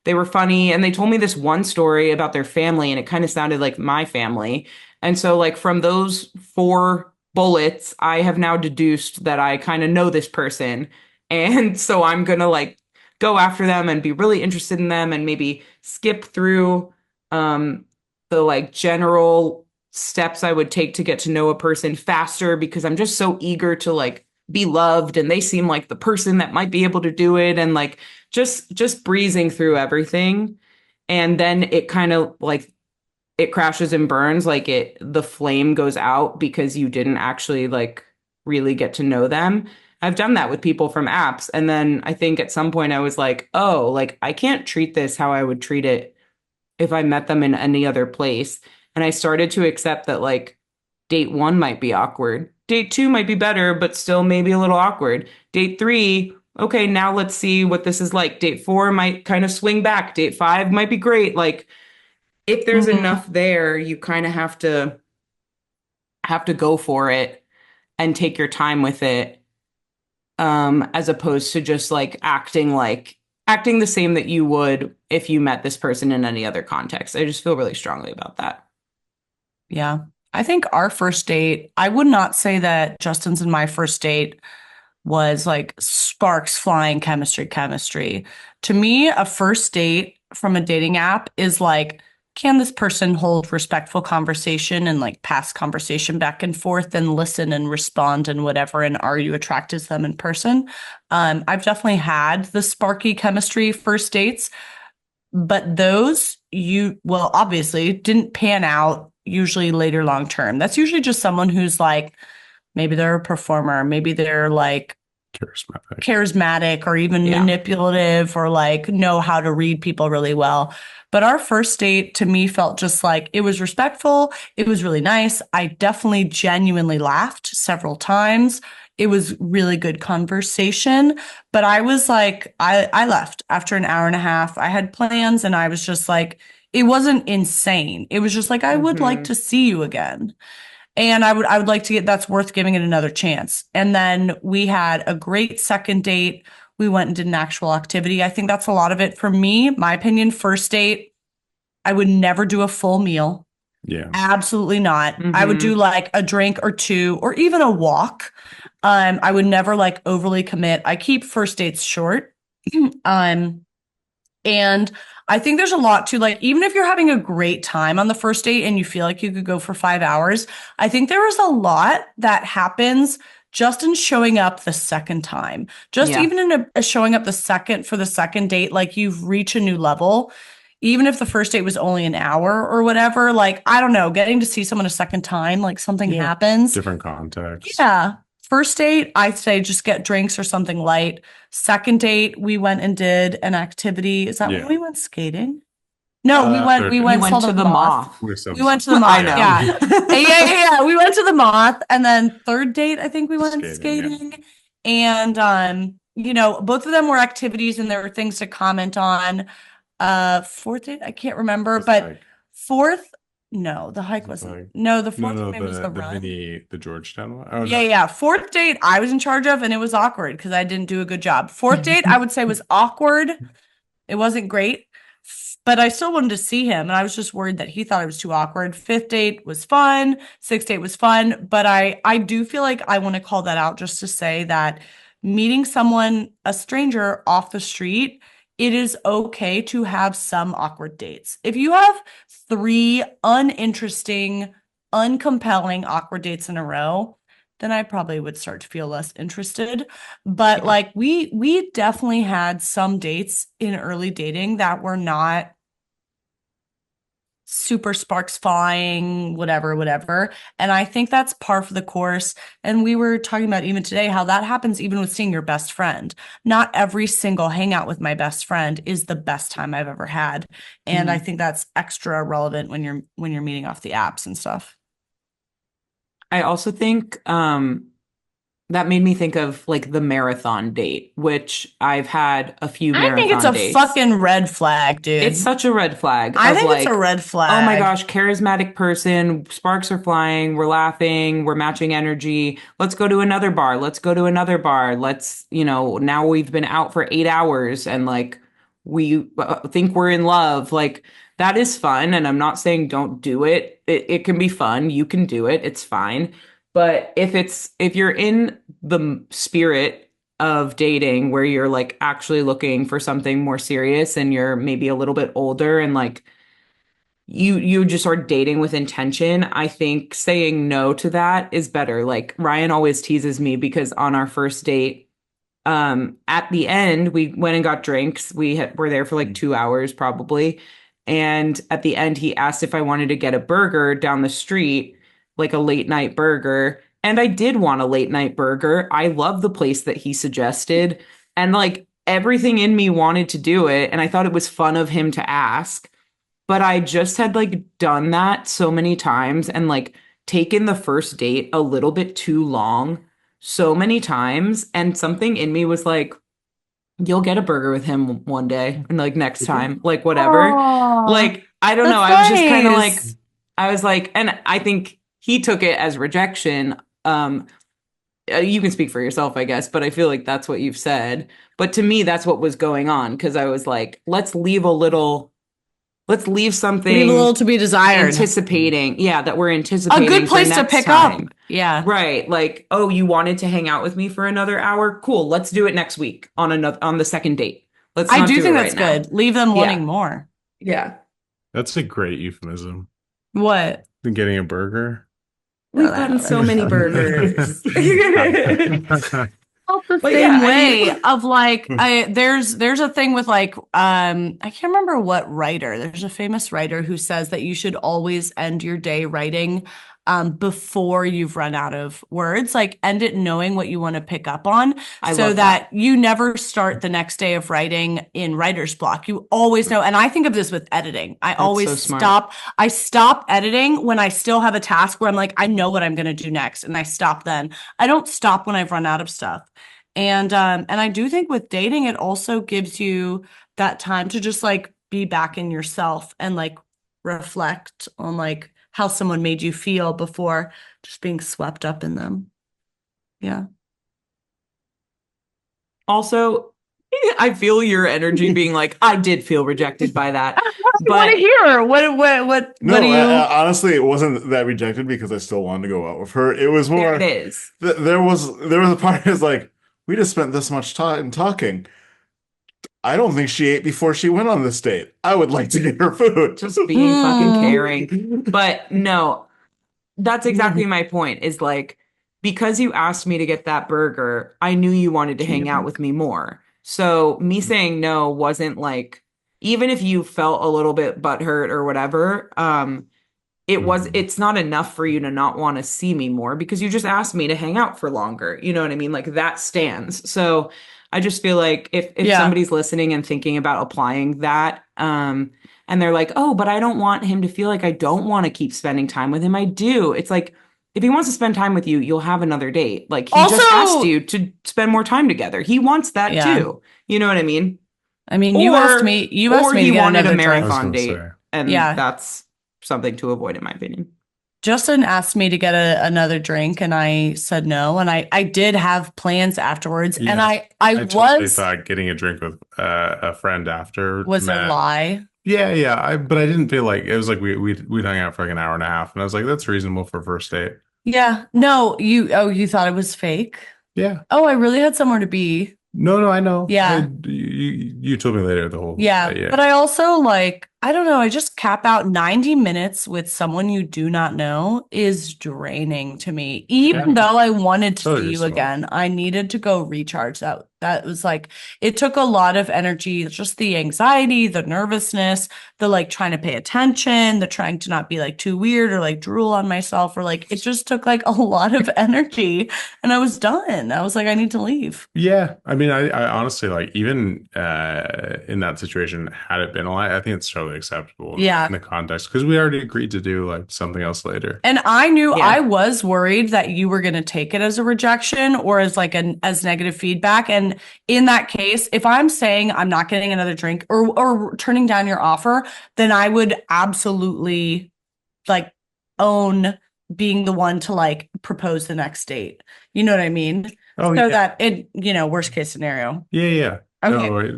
they were funny and they told me this one story about their family and it kind of sounded like my family. And so like from those 4 bullets, I have now deduced that I kind of know this person. And so I'm going to like go after them and be really interested in them and maybe skip through the like general steps I would take to get to know a person faster, because I'm just so eager to like be loved and they seem like the person that might be able to do it, and like just breezing through everything. And then it kind of like it crashes and burns, like the flame goes out because you didn't actually like really get to know them. I've done that with people from apps. And then I think at some point I was like, oh, like I can't treat this how I would treat it if I met them in any other place. And I started to accept that like date 1 might be awkward. Date 2 might be better, but still maybe a little awkward. Date 3, okay, now let's see what this is like. Date 4 might kind of swing back. Date 5 might be great. Like if there's enough there, you kind of have to go for it and take your time with it. As opposed to just like acting the same that you would if you met this person in any other context. I just feel really strongly about that. Yeah. I think our first date, I would not say that Justin's and my first date was like sparks flying chemistry. To me, a first date from a dating app is like, can this person hold respectful conversation and like pass conversation back and forth and listen and respond and whatever, and are you attracted to them in person? I've definitely had the sparky chemistry first dates, but those obviously didn't pan out usually later long term. That's usually just someone who's like, maybe they're a performer, maybe they're like charismatic or even manipulative, or like know how to read people really well. But our first date to me felt just like it was respectful. It was really nice. I definitely genuinely laughed several times. It was really good conversation. But I was like, I left after an hour and a half. I had plans and I was just like, it wasn't insane. It was just like, I would like to see you again. And I would like to that's worth giving it another chance. And then we had a great second date. We went and did an actual activity. I think that's a lot of it for me. My opinion, first date, I would never do a full meal. Yeah. Absolutely not. I would do like a drink or two or even a walk. I would never like overly commit. I keep first dates short. Um, and I think there's a lot to like, even if you're having a great time on the first date and you feel like you could go for 5 hours, I think there is a lot that happens just in showing up the second time. Just Yeah. even in a showing up for the second date, like you've reached a new level. Even if the first date was only an hour or whatever, like, I don't know, getting to see someone a second time, like something Yeah. happens. Different context. Yeah. First date, I'd say just get drinks or something light. Second date, we went and did an activity. Is that when Yeah. we went skating? No, we third we date. went You saw went to the moth. We're so We went to the I moth. know. Yeah. We went to the moth, and then third date, I think we went Skating, yeah. skating. And you know, both of them were activities and there were things to comment on. Fourth date, I can't remember, Was but like- fourth, no, the hike Was it wasn't. like- No, the No, fourth no, maybe was the run. the Georgetown one. Oh, Yeah. Fourth date, I was in charge of, and it was awkward because I didn't do a good job. Fourth date, I would say was awkward. It wasn't great, but I still wanted to see him, and I was just worried that he thought it was too awkward. Fifth date was fun. Sixth date was fun, but I do feel like I want to call that out just to say that meeting someone, a stranger off the street, it is okay to have some awkward dates. If you have 3 uninteresting, uncompelling awkward dates in a row, then I probably would start to feel less interested. But like we definitely had some dates in early dating that were not super sparks flying, whatever. And I think that's par for the course. And we were talking about even today how that happens even with seeing your best friend. Not every single hangout with my best friend is the best time I've ever had. And I think that's extra relevant when you're meeting off the apps and stuff. I also think that made me think of like the marathon date, which I've had a few I marathon think it's a dates. fucking red flag, dude. It's such a red flag. I of think it's like, a red flag. oh my gosh, charismatic person, sparks are flying, we're laughing, we're matching energy. Let's go to another bar. Let's go to another bar. Let's, now we've been out for 8 hours and like we think we're in love. Like that is fun. And I'm not saying don't do it. It can be fun. You can do it. It's fine. But if you're in the spirit of dating where you're like actually looking for something more serious and you're maybe a little bit older and like you just are dating with intention, I think saying no to that is better. Like Ryan always teases me because on our first date, at the end we went and got drinks. Were there for like 2 hours probably. And at the end he asked if I wanted to get a burger down the street, like a late night burger. And I did want a late night burger. I love the place that he suggested. And like everything in me wanted to do it. And I thought it was fun of him to ask. But I just had like done that so many times and like taken the first date a little bit too long so many times. And something in me was like, you'll get a burger with him one day and like next time, like whatever. Aww, like, I don't know. that's I was just kind of like, nice. I was like, and I think he took it as rejection. You can speak for yourself, I guess, but I feel like that's what you've said. But to me, that's what was going on because I was like, let's leave something Leave a little to be desired. anticipating. Yeah, that we're A anticipating good for place to next pick time. up. Yeah. Right. Like, oh, you wanted to hang out with me for another hour? Cool. Let's do it next week on the second date. Let's I not do do think it that's right now. good. Leave them wanting Yeah. more. Yeah. That's a great euphemism. What? Getting a burger. We've gotten so many burgers. Felt the But same yeah, I way mean- of like there's a thing with like I can't remember what writer. There's a famous writer who says that you should always end your day writing before you've run out of words. Like end it knowing what you want to pick up on I so love that you never start the next day of writing in writer's block. You always know. And I think of this with editing. I always so smart. I stop editing when I still have a task where I'm like, I know what I'm going to do next. And I stop then. I don't stop when I've run out of stuff. And I do think with dating, it also gives you that time to just like be back in yourself and like reflect on like how someone made you feel before just being swept up in them. Yeah. Also, I feel your energy being like, I did feel rejected by that. I want to hear what No, do you? honestly, it wasn't that rejected because I still wanted to go out with her. It was more. There it is. There was a part that's like, we just spent this much time talking. I don't think she ate before she went on this date. I would like to get her food. Just being fucking caring. But no, that's exactly my point, is like, because you asked me to get that burger, I knew you wanted to hang out with me more. So me saying no wasn't like, even if you felt a little bit butthurt or whatever, it's not enough for you to not want to see me more because you just asked me to hang out for longer. You know what I mean? Like that stands. So I just feel like if somebody's listening and thinking about applying that, and they're like, oh, but I don't want him to feel like I don't want to keep spending time with him. I do. It's like, if he wants to spend time with you, you'll have another date. Like he just asked you to spend more time together. He wants that too. You know what I mean? I mean, you asked me Or to he get wanted a another drink. marathon date. And Yeah. that's something to avoid, in my opinion. Justin asked me to get another drink and I said no. And I did have plans afterwards. Yeah. And I totally thought getting a drink with a friend after was a lie. Yeah. But I didn't feel like it was like we'd hung out for like an hour and a half, and I was like, that's reasonable for a first date. Yeah. No, you thought it was fake? Yeah. Oh, I really had somewhere to be. No, I know. Yeah. You told me later the whole. Yeah. But I also I don't know, I just cap out 90 minutes with someone you do not know is draining to me. Even though I wanted to see you again, I needed to go recharge. That was like, it took a lot of energy, just the anxiety, the nervousness, the trying to pay attention, the trying to not be too weird or drool on myself, or it just took a lot of energy and I was done. I was like, I need to leave. Yeah. I mean, I honestly even in that situation, had it been a lie, I think it's totally acceptable in the context, because we already agreed to do something else later. And I knew I was worried that you were going to take it as a rejection or as as negative feedback. And in that case, if I'm saying I'm not getting another drink or turning down your offer, then I would absolutely own being the one to propose the next date. You know what I mean? That it, worst case scenario. Yeah. Okay. No, I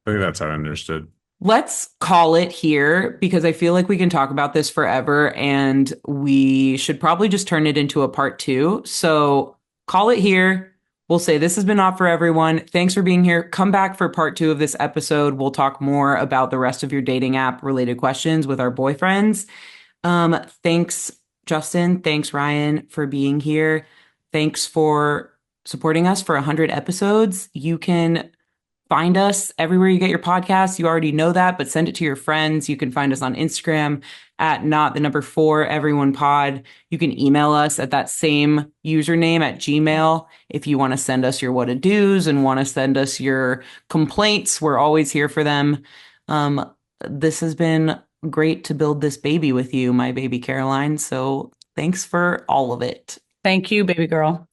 think that's how I understood. Let's call it here, because I feel like we can talk about this forever and we should probably just turn it into a part 2. So call it here. We'll say this has been Off for everyone. Thanks for being here. Come back for part 2 of this episode. We'll talk more about the rest of your dating app related questions with our boyfriends. Thanks, Justin. Thanks, Ryan, for being here. Thanks for supporting us for 100 episodes. You can find us everywhere you get your podcasts. You already know that, but send it to your friends. You can find us on Instagram at not4everyonepod. You can email us at that same username at Gmail. If you want to send us your WHATADOs and want to send us your complaints, we're always here for them. This has been great to build this baby with you, my baby Caroline. So thanks for all of it. Thank you, baby girl.